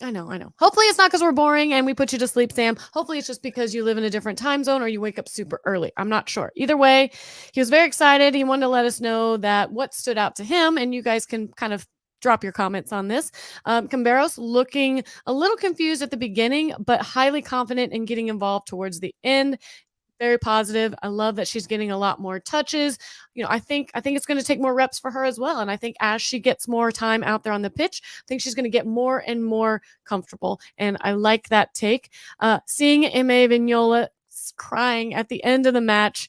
I know. Hopefully it's not because we're boring and we put you to sleep, Sam. Hopefully it's just because you live in a different time zone or you wake up super early. I'm not sure. Either way, he was very excited. He wanted to let us know that what stood out to him, and you guys can kind of drop your comments on this. Camberos looking a little confused at the beginning, but highly confident in getting involved towards the end. Very positive. I love that she's getting a lot more touches. I think it's going to take more reps for her as well. And I think as she gets more time out there on the pitch, I think she's going to get more and more comfortable. And I like that take. Seeing Aimee Vignola crying at the end of the match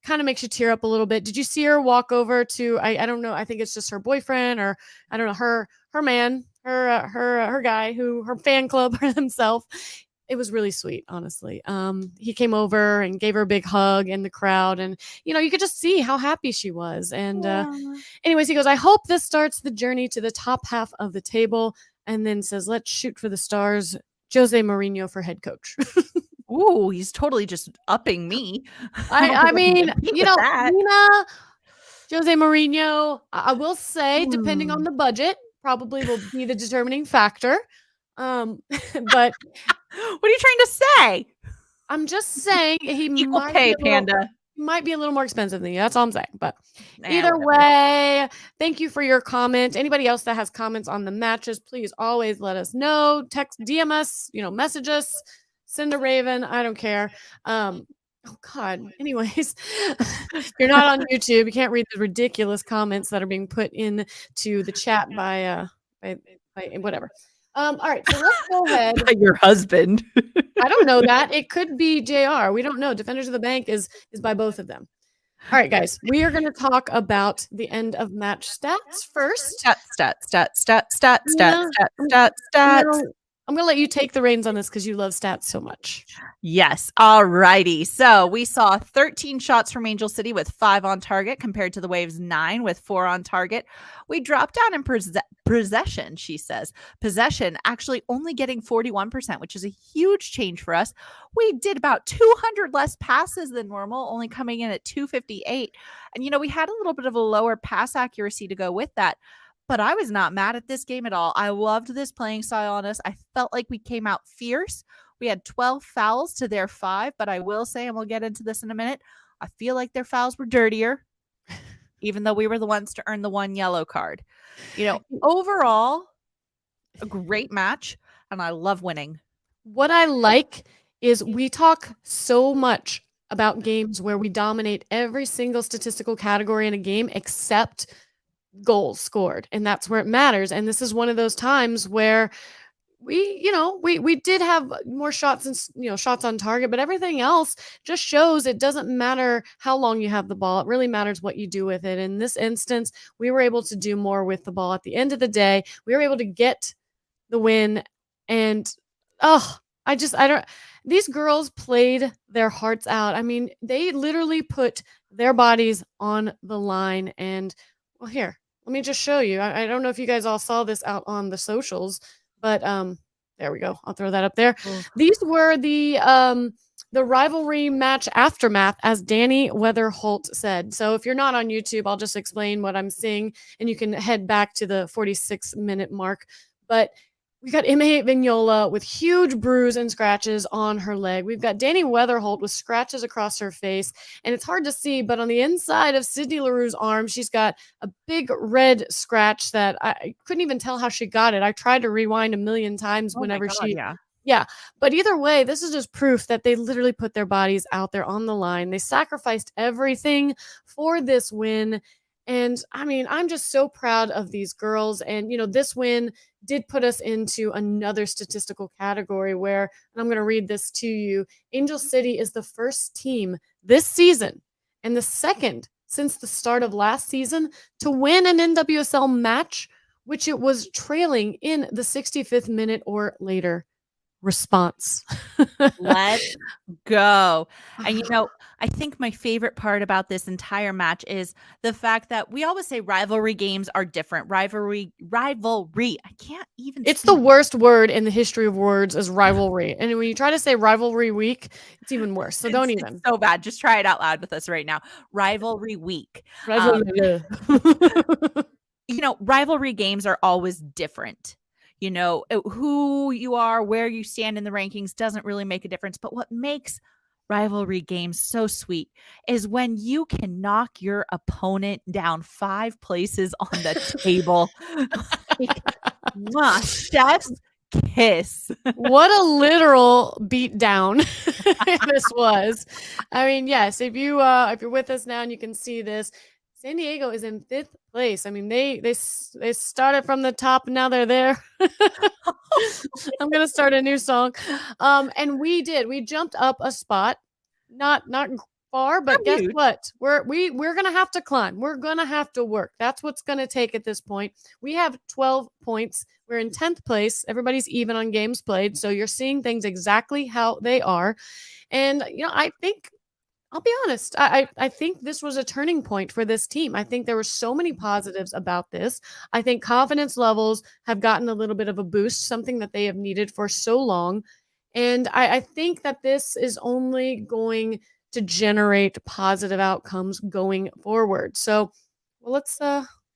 kind of makes you tear up a little bit. Did you see her walk over to, I don't know, I think it's just her boyfriend or I don't know, her man, her guy, her fan club himself. It was really sweet, honestly. He came over and gave her a big hug in the crowd, and you could just see how happy she was. And anyways, he goes, "I hope this starts the journey to the top half of the table," and then says, "Let's shoot for the stars. Jose Mourinho for head coach." Ooh, he's totally just upping me. I mean, Nina, Jose Mourinho, I will say, depending on the budget, probably will be the determining factor. But what are you trying to say? I'm just saying he Equal pay, Panda. might be a little more expensive than you. That's all I'm saying. But Whatever. way, thank you for your comment. Anybody else that has comments on the matches, please always let us know. Text, DM us, message us, send a raven. I don't care. Oh God. Anyways, you're not on YouTube. You can't read the ridiculous comments that are being put into the chat by whatever. All right, so let's go ahead. By your husband. I don't know that. It could be JR. We don't know. Defenders of the Bank is by both of them. All right, guys, we are going to talk about the end of match stats first. Stats. I'm going to let you take the reins on this because you love stats so much. Yes. All righty. So we saw 13 shots from Angel City with 5 on target compared to the Waves 9 with 4 on target. We dropped down in possession, she says. Possession actually only getting 41%, which is a huge change for us. We did about 200 less passes than normal, only coming in at 258. And, we had a little bit of a lower pass accuracy to go with that. But I was not mad at this game at all. I loved this playing style on us. I felt like we came out fierce. We had 12 fouls to their 5, but I will say, and we'll get into this in a minute, I feel like their fouls were dirtier, even though we were the ones to earn the 1 yellow card. Overall, a great match, and I love winning. What I like is we talk so much about games where we dominate every single statistical category in a game except goals scored, and that's where it matters. And this is one of those times where we did have more shots and shots on target, but everything else just shows it doesn't matter how long you have the ball. It really matters what you do with it. In this instance, we were able to do more with the ball. At the end of the day, we were able to get the win. And these girls played their hearts out. I mean, they literally put their bodies on the line. And well, here, let me just show you. I don't know if you guys all saw this out on the socials, but there we go. I'll throw that up there. These were the rivalry match aftermath, as Danny Weatherholt said. So if you're not on YouTube, I'll just explain what I'm seeing, and you can head back to the 46-minute mark. But we got Ime Vignola with huge bruise and scratches on her leg. We've got Danny Weatherholt with scratches across her face. And it's hard to see, but on the inside of Sydney Leroux's arm, she's got a big red scratch that I couldn't even tell how she got it. I tried to rewind a million times whenever Yeah. But either way, this is just proof that they literally put their bodies out there on the line. They sacrificed everything for this win. And I mean, I'm just so proud of these girls. And, this win did put us into another statistical category where, and I'm going to read this to you, Angel City is the first team this season and the second since the start of last season to win an NWSL match, which it was trailing in the 65th minute or later. Response. Let's go. And I think my favorite part about this entire match is the fact that we always say rivalry games are different. Rivalry. I can't even. It's the worst word in the history of words is rivalry. And when you try to say rivalry week, it's even worse. So don't even. It's so bad. Just try it out loud with us right now. Rivalry week. Rivalry games are always different. Who you are, where you stand in the rankings doesn't really make a difference. But what makes rivalry games so sweet is when you can knock your opponent down 5 places on the table. Chef's kiss. What a literal beat down this was. I mean, yes, if you're with us now and you can see this, San Diego is in 5th place. I mean, they started from the top and now they're there. I'm gonna start a new song. And we jumped up a spot, not far, but guess what? We're gonna have to climb. We're gonna have to work. That's what's gonna take at this point. We have 12 points. We're in 10th place. Everybody's even on games played, so you're seeing things exactly how they are. And I think, I'll be honest, I think this was a turning point for this team. I think there were so many positives about this. I think confidence levels have gotten a little bit of a boost, something that they have needed for so long. And I think that this is only going to generate positive outcomes going forward. So Well, let's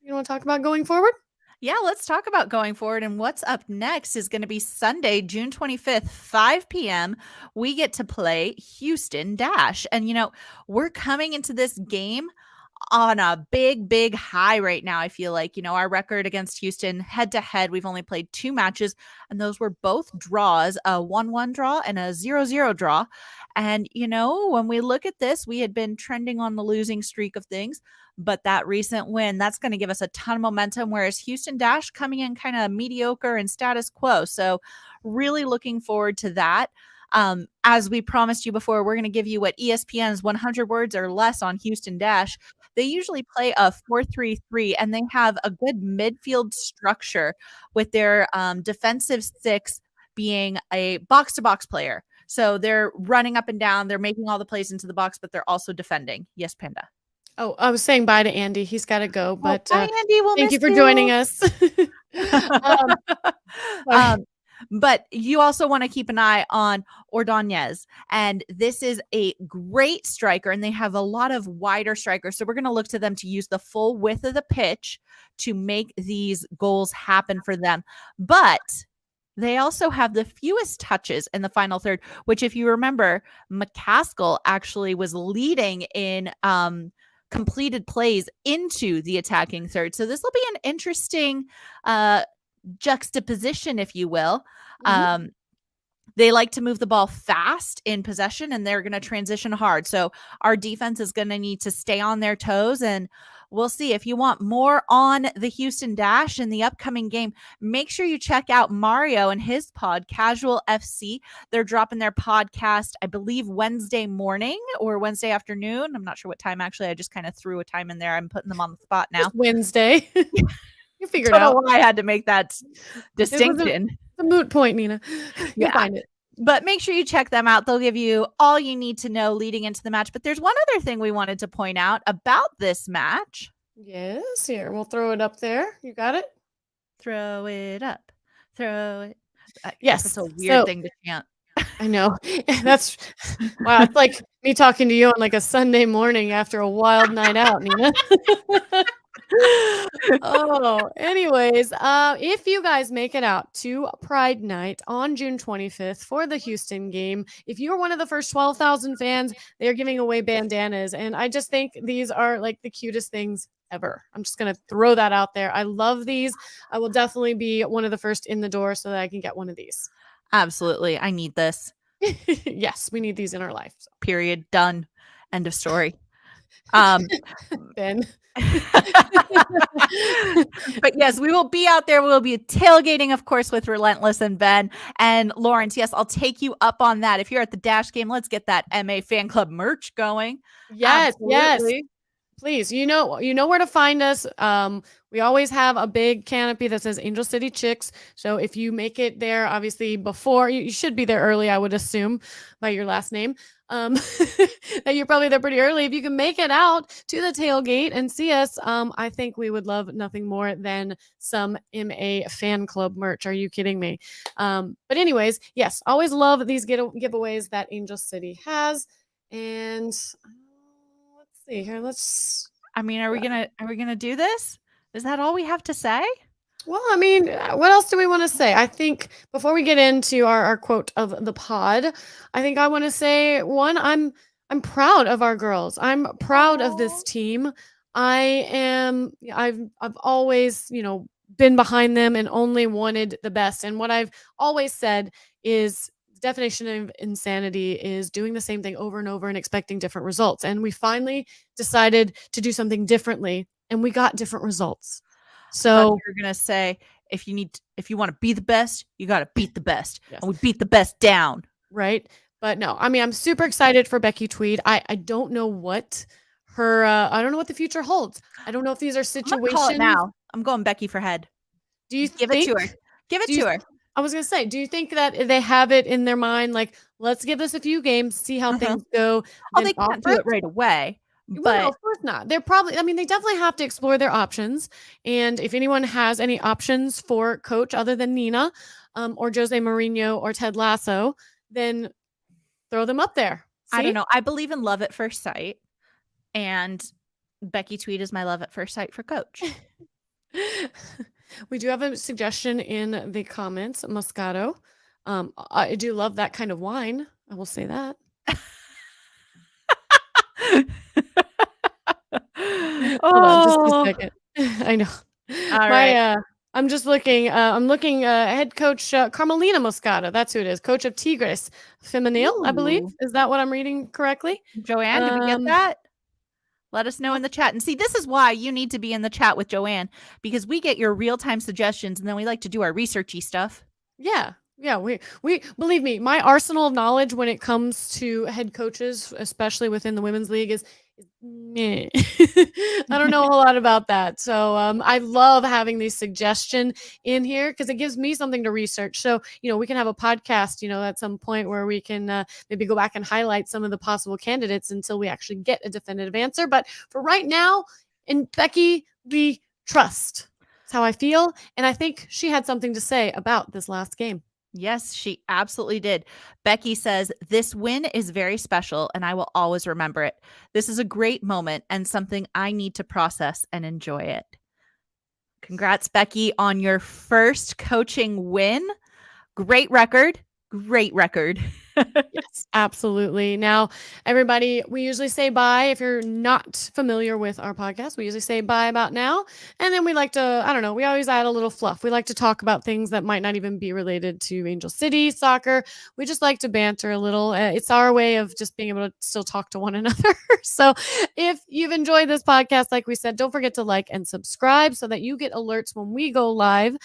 you want to talk about going forward? Yeah, let's talk about going forward. And what's up next is going to be Sunday, June 25th, 5 p.m. We get to play Houston Dash. And, we're coming into this game on a big high right now. I feel like, our record against Houston head to head, we've only played 2 matches, and those were both draws, a 1-1 draw and a 0-0 draw. And, when we look at this, we had been trending on the losing streak of things, but that recent win, that's going to give us a ton of momentum, whereas Houston Dash coming in kind of mediocre and status quo. So really looking forward to that. As we promised you before, we're going to give you what ESPN's 100 words or less on Houston Dash. They usually play a 4-3-3, and they have a good midfield structure with their defensive 6 being a box-to-box player. So they're running up and down. They're making all the plays into the box, but they're also defending. Yes, Panda. Oh, I was saying bye to Andy. He's got to go, but bye, Andy. We'll thank miss you for joining us. But you also want to keep an eye on Ordonez. And this is a great striker, and they have a lot of wider strikers. So we're going to look to them to use the full width of the pitch to make these goals happen for them. But they also have the fewest touches in the final third, which, if you remember, McCaskill actually was leading in completed plays into the attacking third. So this will be an interesting juxtaposition, if you will. They like to move the ball fast in possession, and they're going to transition hard. So our defense is going to need to stay on their toes, and we'll see. If you want more on the Houston Dash in the upcoming game, make sure you check out Mario and his pod, Casual FC. They're dropping their podcast, I believe, Wednesday morning or Wednesday afternoon. I'm not sure what time, actually. I just kind of threw a time in there. I'm putting them on the spot now. It's Wednesday. You figured out. I don't know why I had to make that distinction. It's a moot point, Nina. You find it. But make sure you check them out. They'll give you all you need to know leading into the match. But there's one other thing we wanted to point out about this match. Yes, here. We'll throw it up there. You got it? Throw it up. Throw it. Yes. It's a weird thing to chant. I know. That's wow. It's like me talking to you on like a Sunday morning after a wild night out, Nina. Anyways, if you guys make it out to Pride Night on June 25th for the Houston game, if you're one of the first 12,000 fans, they're giving away bandanas, and I just think these are like the cutest things ever. I'm just gonna throw that out there. I love these. I will definitely be one of the first in the door so that I can get one of these. Absolutely. I need this. Yes, we need these in our life. So. Period. Done. End of story. Ben. But yes, we will be out there. We'll be tailgating, of course, with Relentless and Ben and Lawrence. Yes, I'll take you up on that. If you're at the Dash game, let's get that MA fan club merch going. Yes, yes. Please, you know where to find us. We always have a big canopy that says Angel City Chicks. So if you make it there, obviously before you should be there early, I would assume by your last name. That you're probably there pretty early. If you can make it out to the tailgate and see us, I think we would love nothing more than some MA fan club merch. Are you kidding me? But anyways, yes, always love these giveaways that Angel City has. And let's see here. Are we gonna do this? Is that all we have to say? Well, I mean, what else do we want to say? I think before we get into our quote of the pod, I think I want to say one, I'm proud of our girls. I'm proud of this team. I've always, been behind them and only wanted the best. And what I've always said is the definition of insanity is doing the same thing over and over and expecting different results. And we finally decided to do something differently, and we got different results. So you're gonna say if you want to be the best, you got to beat the best, yes. And we beat the best down, right? But no, I mean, I'm super excited for Becky Tweed. I don't know what her I don't know what the future holds. I don't know if these are situations. Call it now. I'm going Becky for head. Do you give it to her? Give it to her. I was gonna say, do you think that they have it in their mind, like, let's give this a few games, see how things go? Oh, they can't do it right away. But well, no, of course not. They're probably, I mean, they definitely have to explore their options. And if anyone has any options for coach other than Nina or Jose Mourinho or Ted Lasso, then throw them up there. See? I don't know. I believe in love at first sight. And Becky Tweed is my love at first sight for Coach. We do have a suggestion in the comments, Moscato. I do love that kind of wine. I will say that. Hold on just a second. I know. All right. I'm just looking, I'm looking, head coach, Carmelina Moscato. That's who it is. Coach of Tigres Femenil, I believe. Ooh. Is that what I'm reading correctly? Joanne, did we get that? Let us know in the chat. And see, this is why you need to be in the chat with Joanne, because we get your real-time suggestions and then we like to do our researchy stuff. Yeah. Yeah, we believe me, my arsenal of knowledge when it comes to head coaches, especially within the women's league, is meh. I don't know a whole lot about that. So I love having these suggestion in here because it gives me something to research. So, we can have a podcast, at some point where we can maybe go back and highlight some of the possible candidates until we actually get a definitive answer. But for right now, in Becky, we trust. That's how I feel. And I think she had something to say about this last game. Yes, she absolutely did. Becky says, "This win is very special and I will always remember it. This is a great moment and something I need to process and enjoy it." Congrats, Becky, on your first coaching win. Great record. Great record. Yes, absolutely. Now, everybody, we usually say bye. If you're not familiar with our podcast, we usually say bye about now. And then we like to, I don't know, we always add a little fluff. We like to talk about things that might not even be related to Angel City soccer. We just like to banter a little. It's our way of just being able to still talk to one another. So if you've enjoyed this podcast, like we said, don't forget to like and subscribe so that you get alerts when we go live.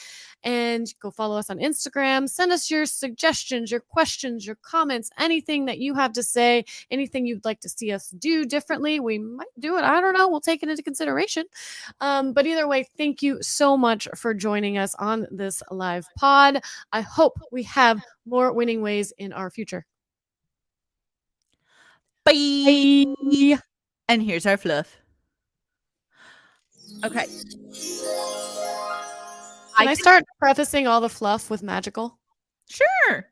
And go follow us on Instagram. Send us your suggestions, your questions, your comments, anything that you have to say, anything you'd like to see us do differently. We might do it. I don't know. We'll take it into consideration. But either way, thank you so much for joining us on this live pod. I hope we have more winning ways in our future. Bye. Bye. And here's our fluff. Okay. Can I start prefacing all the fluff with magical? Sure.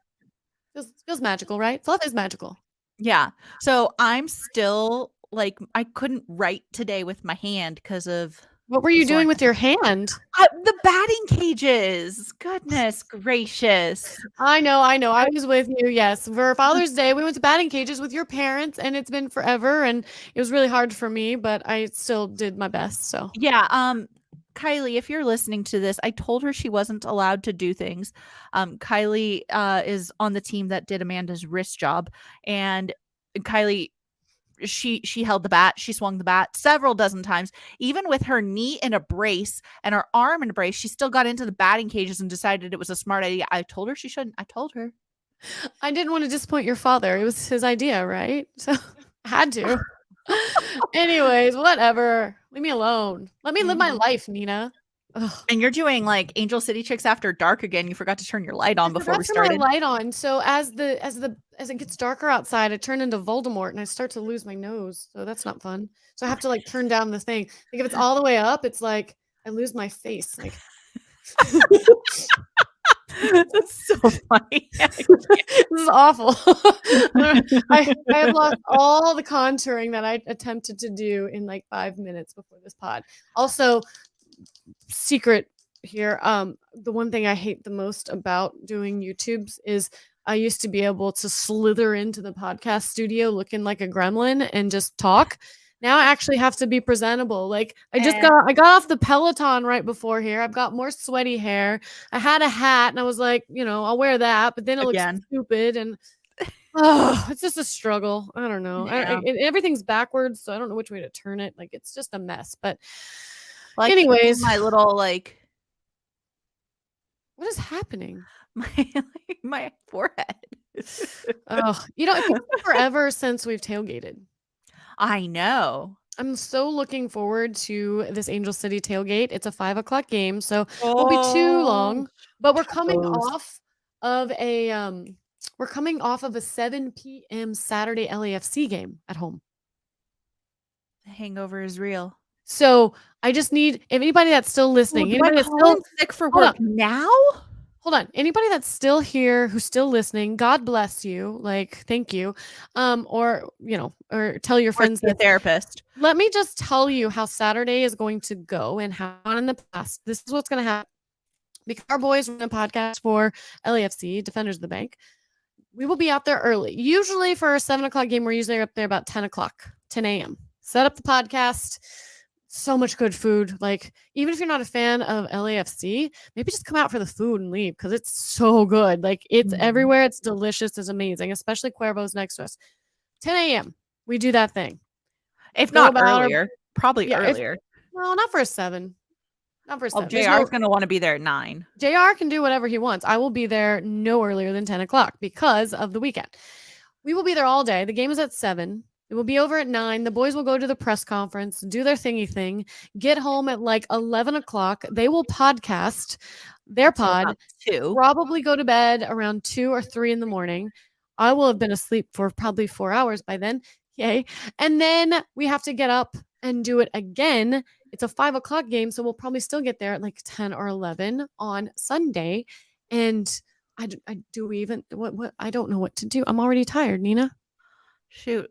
Feels magical, right? Fluff is magical. Yeah. So I'm still I couldn't write today with my hand because of. What were you doing with your hand? The batting cages. Goodness gracious. I know. I was with you. Yes. For Father's Day, we went to batting cages with your parents, and it's been forever. And it was really hard for me, but I still did my best. So yeah. Kylie, if you're listening to this, I told her she wasn't allowed to do things. Kylie is on the team that did Amanda's wrist job, and Kylie, she held the bat, she swung the bat several dozen times, even with her knee in a brace and her arm in a brace. She still got into the batting cages and decided it was a smart idea. I told her she shouldn't. I told her. I didn't want to disappoint your father. It was his idea, right? So I had to. Anyways, whatever. Leave me alone. Let me live my life, Nina. Ugh. And you're doing Angel City Chicks After Dark again. You forgot to turn your light on before we started. My light on. So as it gets darker outside, I turn into Voldemort and I start to lose my nose. So that's not fun. So I have to turn down the thing. If it's all the way up, it's I lose my face. That's so funny. This is awful. I have lost all the contouring that I attempted to do in 5 minutes before this pod. Also, secret here. The one thing I hate the most about doing YouTubes is I used to be able to slither into the podcast studio looking like a gremlin and just talk. Now I actually have to be presentable. I got off the Peloton right before here. I've got more sweaty hair. I had a hat and I was like, I'll wear that, but then it looks stupid and it's just a struggle. I don't know. Yeah. Everything's backwards, so I don't know which way to turn it. It's just a mess. But anyways, my little what is happening? My forehead. It's been forever since we've tailgated. I know. I'm so looking forward to this Angel City tailgate. It's a 5:00 game, so it won't be too long. But we're coming off of a 7 p.m. Saturday LAFC game at home. The hangover is real. So I just need, if anybody that's still listening, anybody that's still sick for work now? hold on. Anybody that's still here who's still listening, God bless you. Like, thank you. Or or tell your Or friends see a that. therapist. Let me just tell you how Saturday is going to go and how in the past. This is what's going to happen. Because our boys run a podcast for LAFC, Defenders of the Bank. We will be out there early. Usually for a 7 o'clock game, we're usually up there about 10 o'clock, 10 a.m. Set up the podcast. So much good food. Like, even if you're not a fan of LAFC, maybe just come out for the food and leave because it's so good. Like, it's everywhere. It's delicious. It's amazing, especially Cuervo's next to us. 10 a.m. We do that thing. If not earlier, probably earlier. Well, not for a 7. Not for a 7. JR is going to want to be there at 9. JR can do whatever he wants. I will be there no earlier than 10 o'clock because of the weekend. We will be there all day. The game is at 7. It will be over at 9. The boys will go to the press conference, do their thingy thing, get home at like 11 o'clock. They will podcast their pod, probably go to bed around 2 or 3 in the morning. I will have been asleep for probably 4 hours by then. Yay. And then we have to get up and do it again. It's a 5 o'clock game, so we'll probably still get there at like 10 or 11 on Sunday. And I don't know what to do. I'm already tired, Nina. Shoot.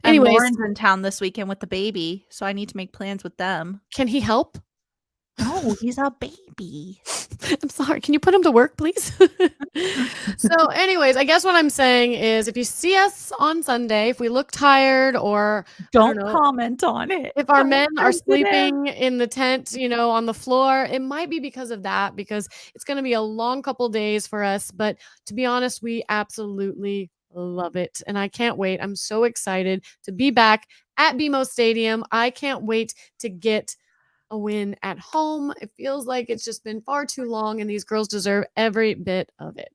Anyways, and Lauren's in town this weekend with the baby, so I need to make plans with them. Can he help? No, he's a baby. I'm sorry. Can you put him to work, please? So anyways, I guess what I'm saying is if you see us on Sunday, if we look tired or don't comment on it. If our men are sleeping in the tent, on the floor, it might be because of that, because it's going to be a long couple days for us. But to be honest, we absolutely love it. And I can't wait. I'm so excited to be back at BMO Stadium. I can't wait to get a win at home. It feels like it's just been far too long, and these girls deserve every bit of it.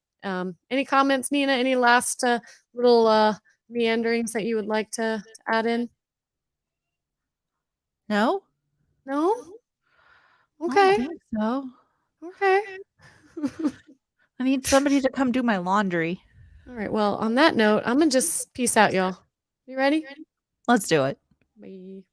Any comments, Nina? Any last little meanderings that you would like to add in? No? Okay. I don't think so. Okay. I need somebody to come do my laundry. All right. Well, on that note, I'm going to just peace out, y'all. You ready? Let's do it. Bye.